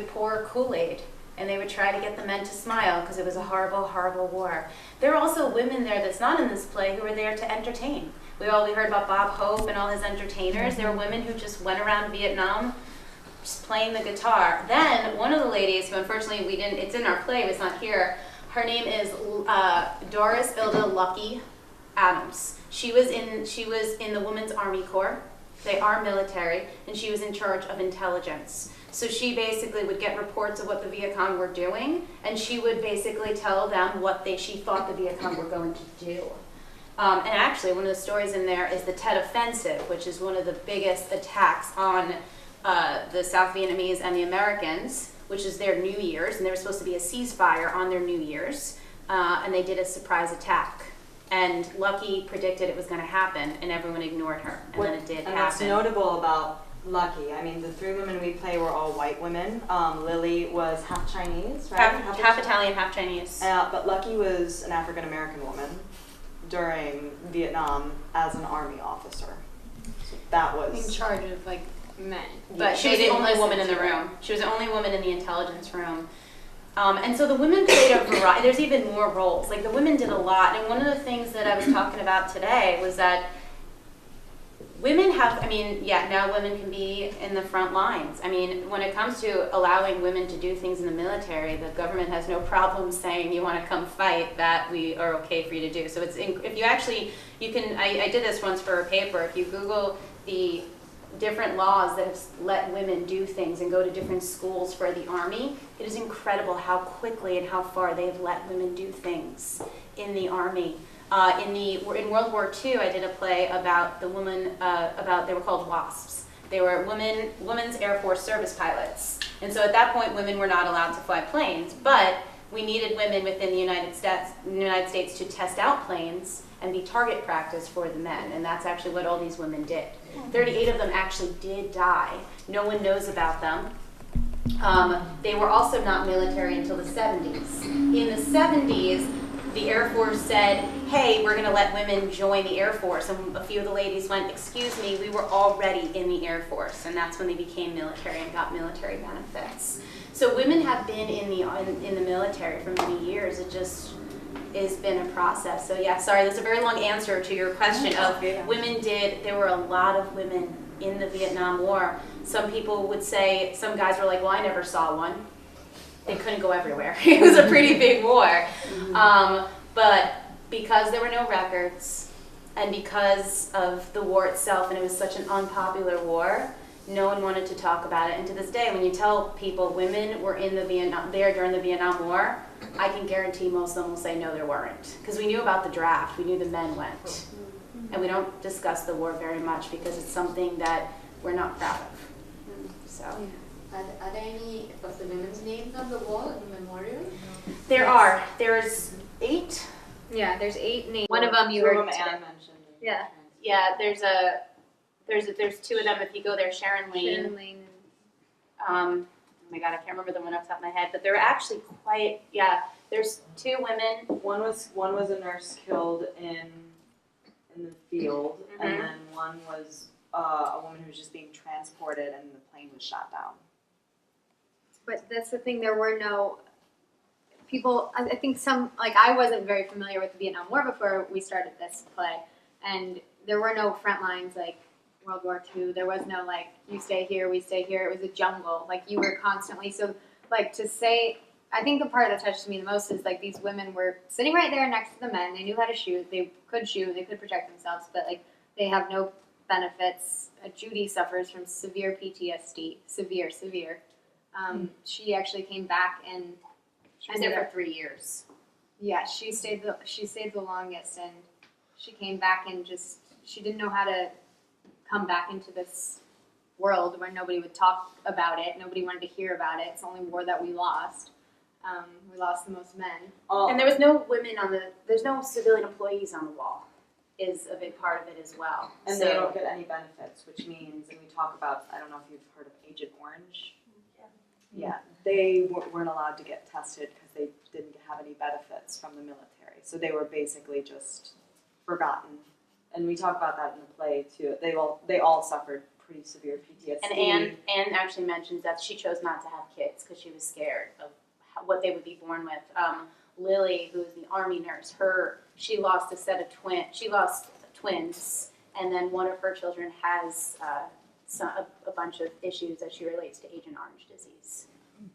pour Kool-Aid and they would try to get the men to smile because it was a horrible, horrible war. There are also women there that's not in this play who were there to entertain. We heard about Bob Hope and all his entertainers. There were women who just went around Vietnam just playing the guitar. Then one of the ladies who unfortunately it's in our play, but it's not here, her name is Doris Ilda Lucky Adams. She was in the Women's Army Corps. They are military, and she was in charge of intelligence. So she basically would get reports of what the Viet Cong were doing, and she would basically tell them what she thought the Viet Cong were going to do. And actually, one of the stories in there is the Tet Offensive, which is one of the biggest attacks on the South Vietnamese and the Americans, which is their New Year's, and there was supposed to be a ceasefire on their New Year's, and they did a surprise attack. And Lucky predicted it was going to happen, and everyone ignored her, and then it did happen. What's notable about lucky. I mean, the 3 women we play were all white women. Lily was half Chinese, right? Half Italian, half Chinese. But Lucky was an African American woman during Vietnam as an army officer. So that In was. charge of like men. But she was the only woman in the room. She was the only woman in the intelligence room. And so the women played a variety, there's even more roles. Like the women did a lot. And one of the things that I was talking about today was that women have, I mean, yeah, now women can be in the front lines. I mean, when it comes to allowing women to do things in the military, the government has no problem saying you want to come fight, that we are okay for you to do. So it's, if you actually, you can, I did this once for a paper, if you Google the different laws that have let women do things and go to different schools for the Army, it is incredible how quickly and how far they've let women do things in the Army. In World War II, I did a play about the woman, they were called WASPs. They were Women's Air Force Service Pilots. And so at that point, women were not allowed to fly planes, but we needed women within the United States to test out planes and be target practice for the men. And that's actually what all these women did. 38 of them actually did die. No one knows about them. They were also not military until the 70s. In the 70s, the Air Force said, hey, we're going to let women join the Air Force. And a few of the ladies went, excuse me, we were already in the Air Force. And that's when they became military and got military benefits. So women have been in the military for many years. It just has been a process. So yeah, sorry, that's a very long answer to your question of women did, there were a lot of women in the Vietnam War. Some people would say, some guys were like, well, I never saw one. They couldn't go everywhere. It was a pretty big war. But because there were no records and because of the war itself, and it was such an unpopular war, no one wanted to talk about it. And to this day, when you tell people women were in the there during the Vietnam War, I can guarantee most of them will say no, there weren't. Because we knew about the draft, we knew the men went. And we don't discuss the war very much because it's something that we're not proud of. So. Are there any of the women's names on the wall in the memorial? There are. There's 8. Yeah, there's 8 names. One of them you heard. Anne mentioned. Yeah. Yeah, there's 2 of them. If you go there, Sharon Lane. Sharon Lane. Oh my God, I can't remember the one off the top of my head, but they're actually quite. Yeah, there's 2 women. One was a nurse killed in the field, and then one was a woman who was just being transported, and the plane was shot down. But that's the thing, there were no people, I think I wasn't very familiar with the Vietnam War before we started this play, and there were no front lines like World War II. There was no like, you stay here, we stay here. It was a jungle. Like you were constantly, so like to say, I think the part that touches me the most is like these women were sitting right there next to the men. They knew how to shoot, they could protect themselves, but like they have no benefits. Judy suffers from severe PTSD, severe. She actually came back and She was there for 3 years. Yeah, she stayed the longest, and she came back and she didn't know how to come back into this world where nobody would talk about it, nobody wanted to hear about it. It's the only war that we lost. We lost the most men. And there was no women there's no civilian employees on the wall, is a big part of it as well. And they don't get any benefits, which means, and we talk about, I don't know if you've heard of Agent Orange. Yeah, they weren't allowed to get tested because they didn't have any benefits from the military. So they were basically just forgotten. And we talk about that in the play too. They all suffered pretty severe PTSD. And Anne actually mentions that she chose not to have kids because she was scared of what they would be born with. Lily, who is the Army nurse, she lost a set of twins, and then one of her children has a bunch of issues that she relates to Agent Orange disease. And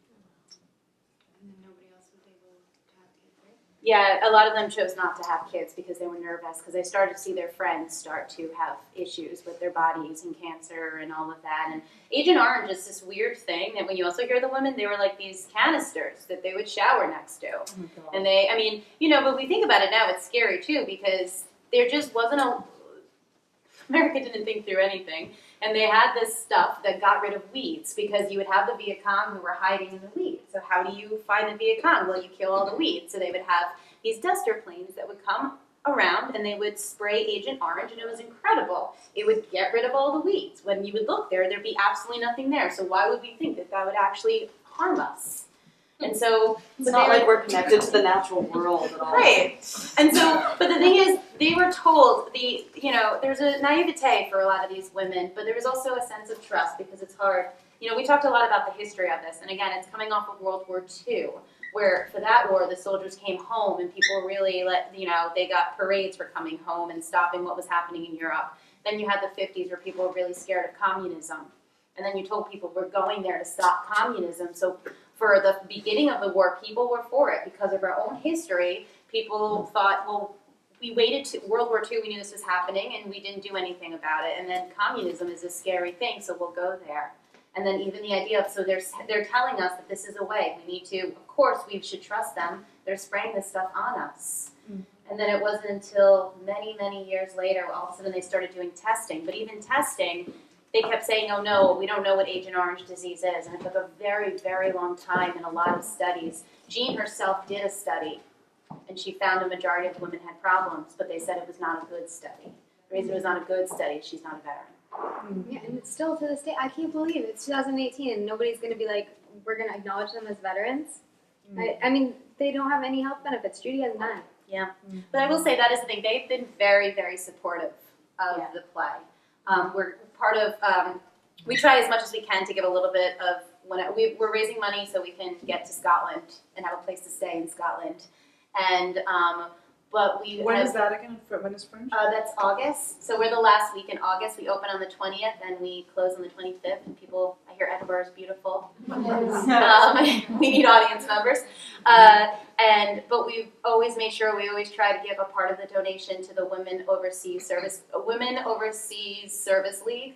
then nobody else was able to have kids, right? Yeah, a lot of them chose not to have kids because they were nervous, because they started to see their friends start to have issues with their bodies and cancer and all of that. And Agent Orange is this weird thing that when you also hear the women, they were like these canisters that they would shower next to. Oh my God. And but we think about it now, it's scary too, because there just wasn't America didn't think through anything. And they had this stuff that got rid of weeds, because you would have the Viet Cong who were hiding in the weeds. So how do you find the Viet Cong? Well, you kill all the weeds. So they would have these duster planes that would come around and they would spray Agent Orange, and it was incredible. It would get rid of all the weeds. When you would look there, there'd be absolutely nothing there. So why would we think that that would actually harm us? And so It's not like we're connected to the natural world at all. right. And so, but the thing is, they were told there's a naivete for a lot of these women, but there was also a sense of trust because it's hard. We talked a lot about the history of this, and again, it's coming off of World War II, where for that war, the soldiers came home and people really they got parades for coming home and stopping what was happening in Europe. Then you had the 50s where people were really scared of communism. And then you told people we're going there to stop communism. So for the beginning of the war, people were for it because of our own history. People thought, well, we waited to World War II, we knew this was happening, and we didn't do anything about it. And then communism is a scary thing, so we'll go there. And then even the idea of, so they're telling us that this is a way. We need to, of course, we should trust them. They're spraying this stuff on us. And then it wasn't until many, many years later, all of a sudden they started doing testing. But even testing, they kept saying, oh no, we don't know what Agent Orange disease is. And it took a very, very long time and a lot of studies. Jean herself did a study, and she found a majority of women had problems, but they said it was not a good study. The reason it was not a good study is she's not a veteran. Yeah, and it's still to this day, I can't believe it's 2018 and nobody's going to be like, we're going to acknowledge them as veterans. I mean, they don't have any health benefits. Judy has none. Yeah, but I will say that is the thing. They've been very, very supportive of the play. We're part of, we try as much as we can to give a little bit of, we're raising money so we can get to Scotland and have a place to stay in Scotland. And, but we When have, is that again? When is Fringe? that's August. So we're the last week in August. We open on the 20th and we close on the 25th. And people, I hear Edinburgh is beautiful. We need audience members. But we've always made sure, we always try to give a part of the donation to the Women Overseas Service League.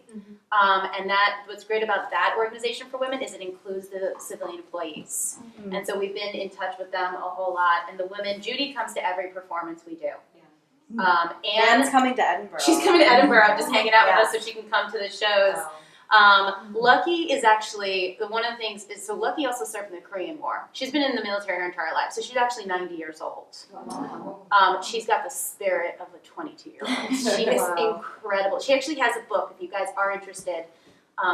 And what's great about that organization for women is it includes the civilian employees. And so we've been in touch with them a whole lot. And the women, Judy comes to every performance we do. Anne's coming to Edinburgh. She's coming to Edinburgh, just hanging out with us so she can come to the shows. Lucky is actually, one of the things is, so Lucky also served in the Korean War. She's been in the military her entire life, so she's actually 90 years old. She's got the spirit of a 22-year-old. She is incredible. She actually has a book, if you guys are interested.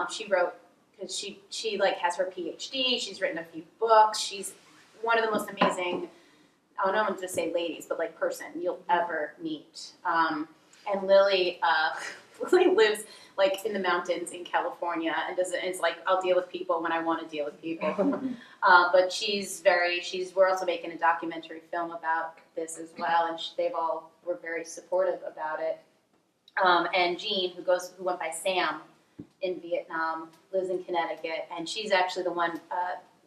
She wrote, because she like has her PhD, she's written a few books. She's one of the most amazing, I don't want to say ladies, but like person you'll ever meet. And Lily lives like in the mountains in California and it's like, I'll deal with people when I want to deal with people. But we're also making a documentary film about this as well, and they've all were very supportive about it. And Jean, who went by Sam in Vietnam, lives in Connecticut, and she's actually the one,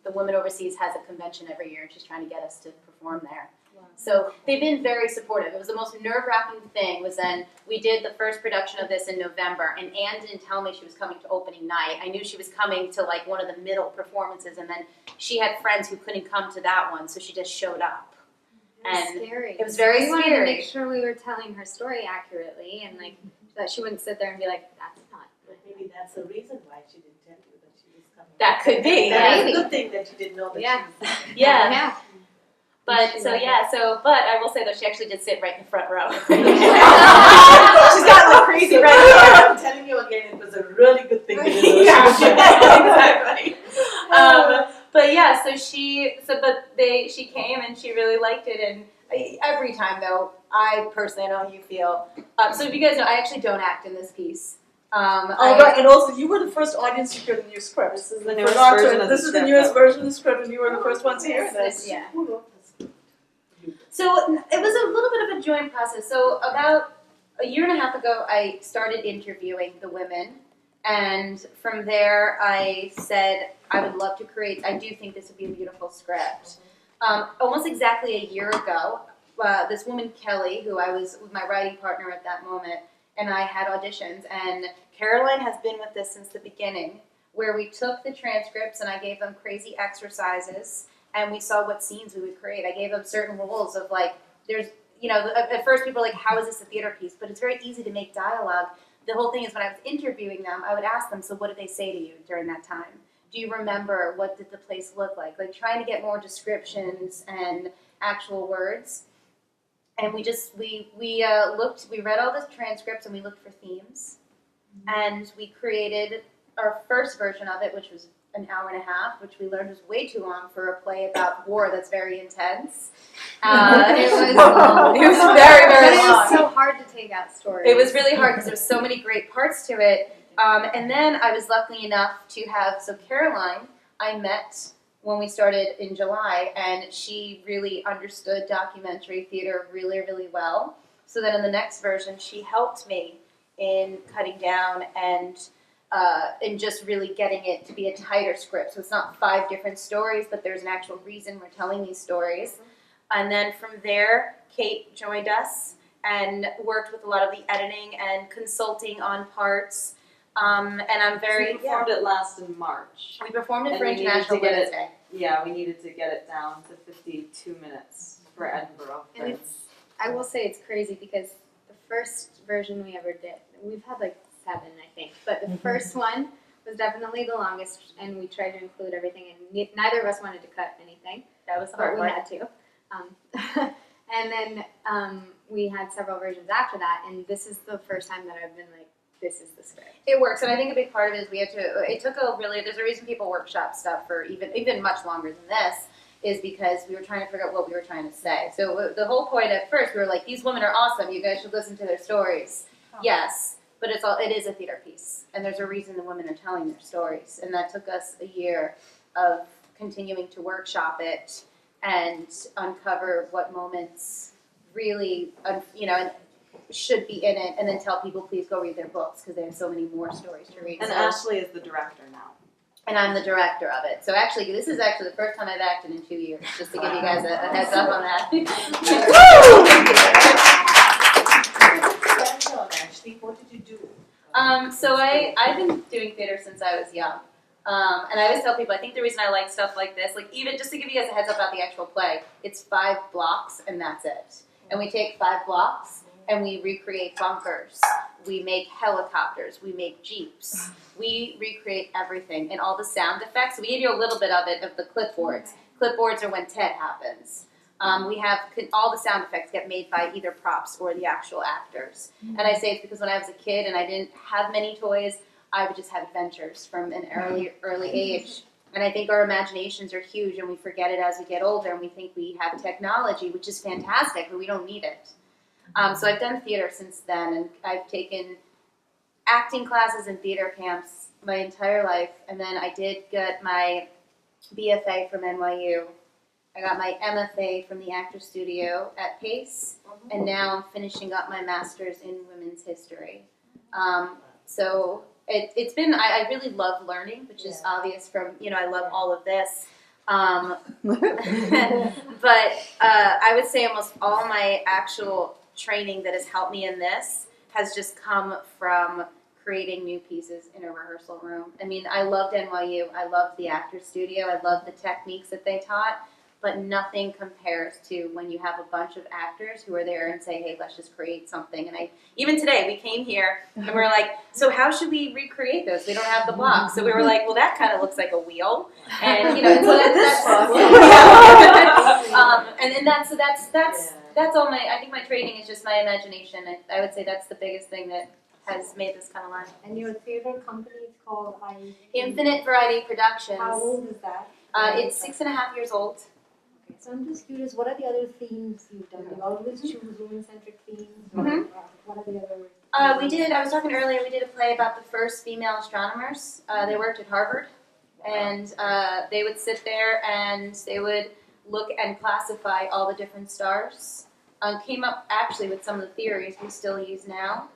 the Women Overseas has a convention every year, and she's trying to get us to perform there. So they've been very supportive. It was the most nerve-wracking thing was then we did the first production of this in November, and Anne didn't tell me she was coming to opening night. I knew she was coming to like one of the middle performances, and then she had friends who couldn't come to that one, so she just showed up. It was scary. It was very We wanted to scary. make sure we were telling her story accurately and like that she wouldn't sit there and be like, that's not. But maybe that's the reason why she didn't tell you that she was coming. That could be. That's Maybe. a good thing that you didn't know that Yeah. she was Yeah. But She so loved yeah, but I will say though she actually did sit right in the front row. She's got the crazy red hair. I'm telling you again, it was a really good thing. Exactly. But yeah, so she came and she really liked it, and every time though, I personally, I know how you feel. So if you guys know, I actually don't act in this piece. Right, and also you were the first audience to hear the new script. This is the newest version of the This is the script, newest though. version of the script, and you were the first ones to hear this. Yeah. So it was a little bit of a joint process. So about a year and a half ago, I started interviewing the women, and from there I said I would love to create, I do think this would be a beautiful script. Almost exactly a year ago, this woman Kelly, who I was with my writing partner at that moment, and I had auditions, and Caroline has been with this since the beginning, where we took the transcripts and I gave them crazy exercises, and we saw what scenes we would create. I gave them certain rules of like, there's, at first people were like, how is this a theater piece? But it's very easy to make dialogue. The whole thing is when I was interviewing them, I would ask them, so what did they say to you during that time? Do you remember? What did the place look like? Like trying to get more descriptions and actual words. and we read all the transcripts and we looked for themes, and we created our first version of it, which was an hour and a half, which we learned was way too long for a play about war that's very intense. It was very, very long. It was so hard to take out stories. It was really hard because there was so many great parts to it. And then I was lucky enough to have, so Caroline, I met when we started in July, and she really understood documentary theater really, really well. So then in the next version, she helped me in cutting down and just really getting it to be a tighter script. So it's not 5 different stories, but there's an actual reason we're telling these stories. And then from there, Kate joined us and worked with a lot of the editing and consulting on parts. And I'm very... We performed it last in March. We performed it And for we needed International to get Women's it- Day. Yeah, we needed to get it down to 52 minutes for Edinburgh. And I will say it's crazy because the first version we ever did, we've had like 7, I think, but the first one was definitely the longest, and we tried to include everything, and neither of us wanted to cut anything. That was the But hard we part. had to. And then we had several versions after that, and this is the first time that I've been like, this is the script. It works, and I think a big part of it is there's a reason people workshop stuff for even much longer than this, is because we were trying to figure out what we were trying to say. So the whole point at first, we were like, these women are awesome, you guys should listen to their stories. Oh. Yes, but it is a theater piece, and there's a reason the women are telling their stories, and that took us a year of continuing to workshop it and uncover what moments really, should be in it, and then tell people, please go read their books, because they have so many more stories to read. And So- Ashley is the director now. and I'm the director of it. So actually, this is actually the first time I've acted in 2 years, just to give you guys a heads up on that. Ashley, what did you do? So I've been doing theater since I was young. And I always tell people, I think the reason I like stuff like this, like even just to give you guys a heads up about the actual play, it's 5 blocks and that's it. And we take 5 blocks and we recreate bunkers. We make helicopters. We make jeeps. We recreate everything and all the sound effects. So we give you a little bit of it of the clipboards. Clipboards are when Ted happens. We have all the sound effects get made by either props or the actual actors. And I say it's because when I was a kid and I didn't have many toys, I would just have adventures from an early age. And I think our imaginations are huge and we forget it as we get older and we think we have technology, which is fantastic, but we don't need it. So I've done theater since then, and I've taken acting classes and theater camps my entire life. And then I did get my BFA from NYU. I got my MFA from the Actors Studio at Pace, and now I'm finishing up my master's in women's history. So it's been, I really love learning, which is obvious from, I love all of this. But I would say almost all my actual training that has helped me in this has just come from creating new pieces in a rehearsal room. I mean, I loved NYU, I loved the Actors Studio, I loved the techniques that they taught, but nothing compares to when you have a bunch of actors who are there and say, hey, let's just create something. And even today, we came here and we were like, so how should we recreate this? We don't have the blocks. So we were like, well, that kind of looks like a wheel. And, and so that's all I think my training is just my imagination. I would say that's the biggest thing that has made this come alive. And your theater company is called Infinite Variety Productions. How old is that? It's 6.5 years old. Okay, so I'm just curious, what are the other themes you've done? You always choose women-centric themes? Mhm. What are the other? I was talking earlier, we did a play about the first female astronomers. They worked at Harvard, and they would sit there and they would look and classify all the different stars. Came up actually with some of the theories we still use now.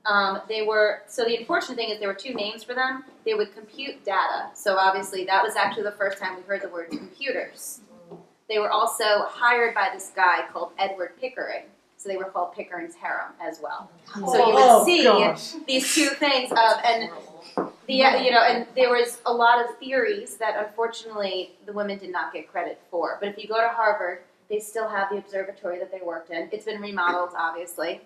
So the unfortunate thing is there were 2 names for them. They would compute data. So obviously that was actually the first time we heard the word computers. They were also hired by this guy called Edward Pickering. So they were called Pickering's harem as well. So you would see these 2 things and there was a lot of theories that unfortunately the women did not get credit for. But if you go to Harvard, they still have the observatory that they worked in. It's been remodeled, obviously.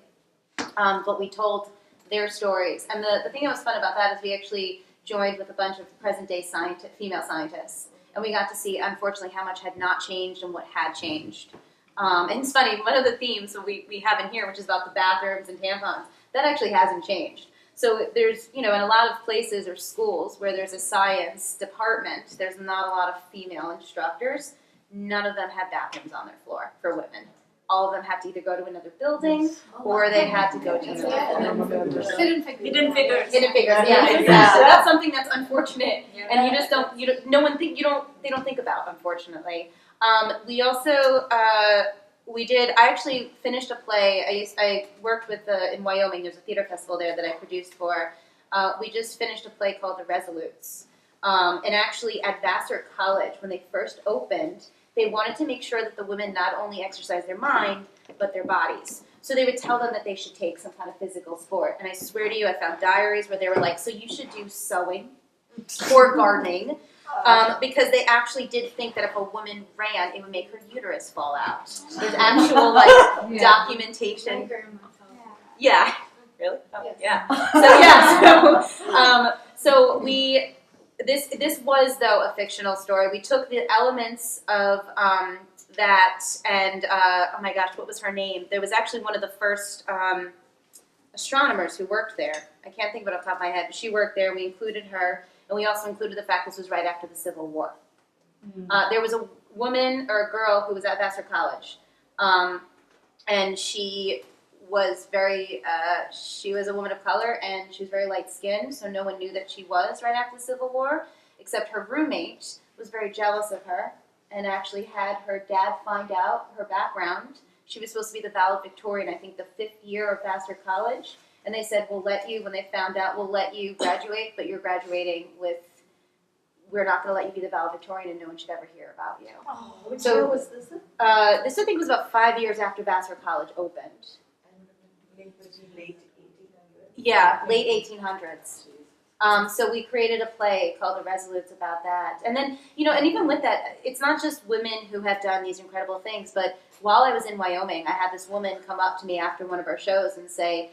But we told their stories. And the thing that was fun about that is we actually joined with a bunch of present-day female scientists. And we got to see, unfortunately, how much had not changed and what had changed. And it's funny, one of the themes that we have in here, which is about the bathrooms and tampons, that actually hasn't changed. So there's, in a lot of places or schools where there's a science department, there's not a lot of female instructors. None of them have bathrooms on their floor for women. All of them have to either go to another building or they had to go to another Hidden figures. Hidden figures, yeah, exactly. So that's something that's unfortunate, and you just don't. No one think. They don't think about, unfortunately. We also I actually finished a play. I worked with in Wyoming. There's a theater festival there that I produced for. We just finished a play called The Resolutes, and actually at Vassar College when they first opened. They wanted to make sure that the women not only exercise their mind, but their bodies. So they would tell them that they should take some kind of physical sport. And I swear to you, I found diaries where they were like, so you should do sewing or gardening. Because they actually did think that if a woman ran, it would make her uterus fall out. There's actual documentation. Yeah. Really? Oh, yeah. So This was, though, a fictional story. We took the elements of that and, oh my gosh, what was her name? There was actually one of the first astronomers who worked there. I can't think of it off the top of my head, but she worked there. We included her, and we also included the fact this was right after the Civil War. There was a woman or a girl who was at Vassar College, and she was she was a woman of color, and she was very light-skinned, so no one knew that she was right after the Civil War, except her roommate was very jealous of her and actually had her dad find out her background. She was supposed to be the valedictorian, I think the 5th year of Vassar College, and they said, when they found out, we'll let you graduate, but you're graduating we're not going to let you be the valedictorian and no one should ever hear about you. Oh, which year was this? This I think was about 5 years after Vassar College opened. Late 1800s? Yeah, late 1800s. So we created a play called The Resolutes about that. And then, and even with that, it's not just women who have done these incredible things, but while I was in Wyoming, I had this woman come up to me after one of our shows and say,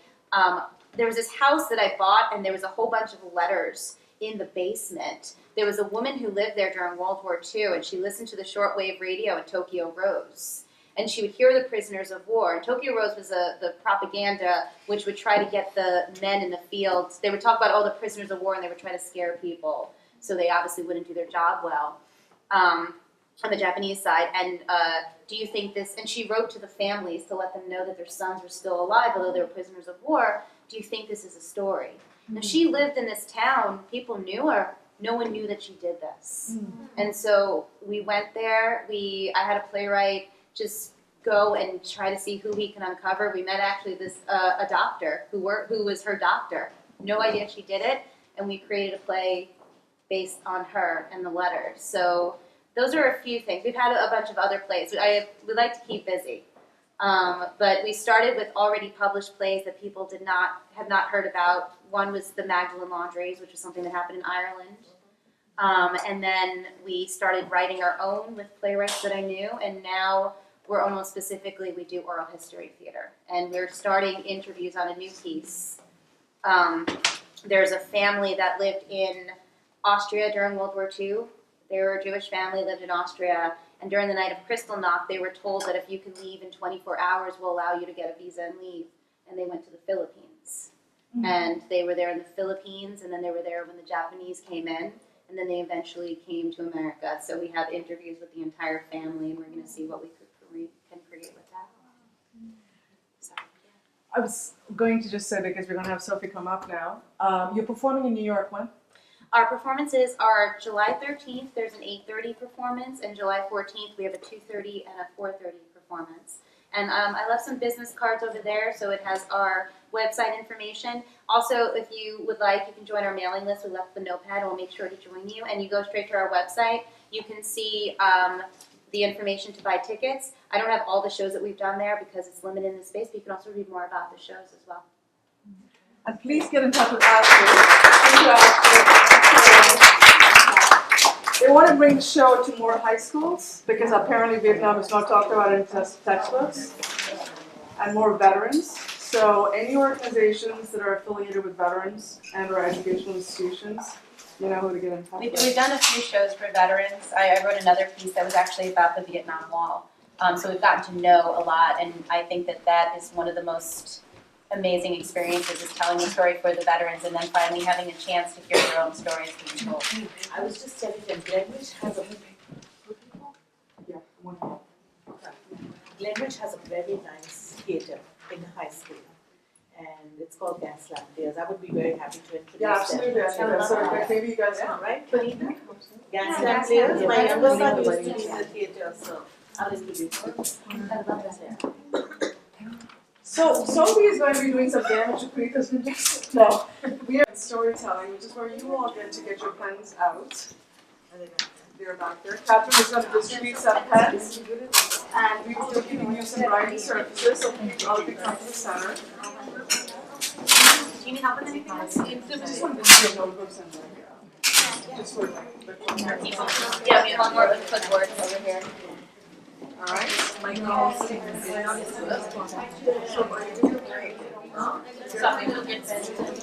there was this house that I bought and there was a whole bunch of letters in the basement. There was a woman who lived there during World War II, and she listened to the shortwave radio in Tokyo Rose. And she would hear the prisoners of war. And Tokyo Rose was the propaganda which would try to get the men in the fields. They would talk about all the prisoners of war, and they would try to scare people. So they obviously wouldn't do their job well on the Japanese side. And do you think this, and she wrote to the families to let them know that their sons were still alive, although they were prisoners of war. Do you think this is a story? Now, she lived in this town. People knew her. No one knew that she did this. And so we went there. I had a playwright just go and try to see who we can uncover. We met actually a doctor who was her doctor. No idea she did it, and we created a play based on her and the letters. So those are a few things. We've had a bunch of other plays. We like to keep busy, but we started with already published plays that people have not heard about. One was the Magdalen Laundries, which was something that happened in Ireland. And then we started writing our own with playwrights that I knew, and now we're almost specifically, we do oral history theater. And we're starting interviews on a new piece. There's a family that lived in Austria during World War II. They were a Jewish family, lived in Austria, and during the night of Kristallnacht, they were told that if you can leave in 24 hours, we'll allow you to get a visa and leave. And they went to the Philippines. And they were there in the Philippines, and then they were there when the Japanese came in. And then they eventually came to America. So we have interviews with the entire family, and we're going to see what we can create with that. Sorry. I was going to just say, because we're going to have Sophie come up now, you're performing in New York when? Our performances are July 13th, there's an 8:30 performance, and July 14th we have a 2:30 and a 4:30 performance. And I left some business cards over there, so it has our website information. Also, if you would like, you can join our mailing list. We left the notepad, and we'll make sure to join you. And you go straight to our website. You can see the information to buy tickets. I don't have all the shows that we've done there because it's limited in the space, but you can also read more about the shows as well. And please get in touch with Ashley. They want to bring the show to more high schools because apparently Vietnam is not talked about in textbooks, and more veterans. So any organizations that are affiliated with veterans and or educational institutions, you know who to get in touch with. We've done a few shows for veterans. I wrote another piece that was actually about the Vietnam Wall. So we've gotten to know a lot, and I think that that is one of the most amazing experiences, is telling the story for the veterans and then finally having a chance to hear their own stories being told. I was just telling them, Glenridge has a Glenridge has a very nice theatre in the high school, and it's called Gaslamp Players. I would be very happy to introduce Yeah, absolutely. I think that's so maybe you guys can. Right, Panita? Gaslamp Players. My younger son used to be in the theatre, so I'll introduce you. So Sophie is going to be doing some damage to Preetha's index. No, we are in storytelling, which is where you all get to get your pens out. They're back there. Catherine is going to distribute some pens, and we will be giving you some writing surfaces. So all of you come to the center. Do you need help with anything else? Just want to get notebooks and just sort of like. Yeah, we have more of a clipboard over here. All right.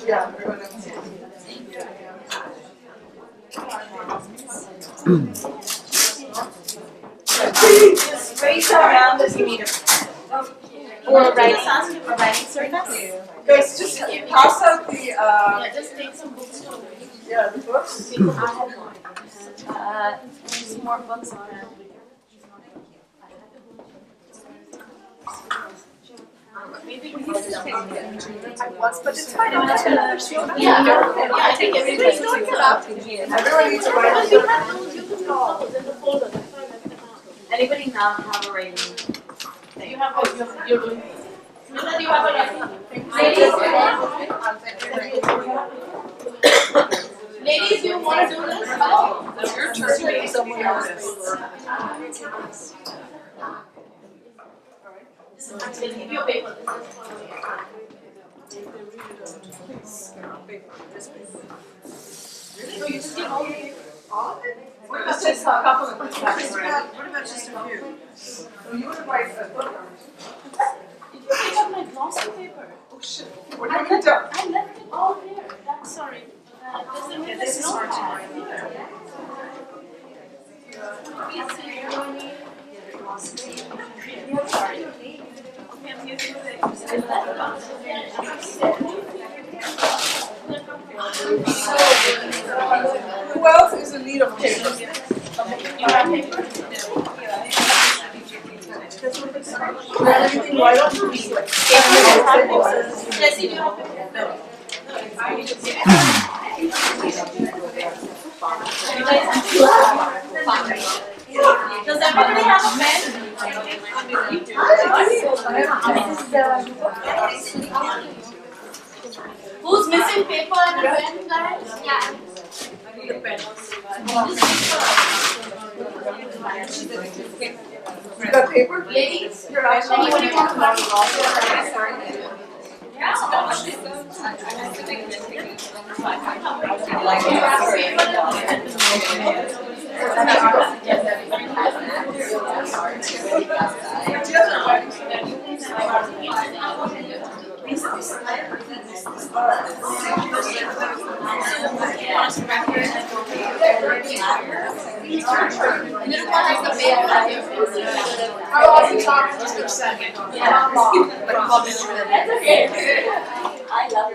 Yeah, we're going Just raise it around if you need it. Or a writing surface. Guys, just pass out the Just take some books. yeah, the books. Just more books on it. But it's fine. I think everybody's going to up. Everyone needs to write. You have those, you can call in the folder. Anybody now have a rating? You have, you're doing. You have a writing. Ladies, you want to do this? Oh, your turn to make someone else. Give you a paper. No, you just get all the paper. What about just a couple of books? What about just a few? So you would write a book. Did you pick up my glossy paper? Oh shit! What have you done? I left it all there. I'm sorry. This is hard to write. Who else is in need of paper? You have paper? Do you have anything right on? Jesse, do you have paper? No. Does everybody have a pen? Who's missing paper and a pen, guys? Yeah. I need a pen. You got paper? Ladies, You're out. anybody want to How long you talking? Just a second. I love it.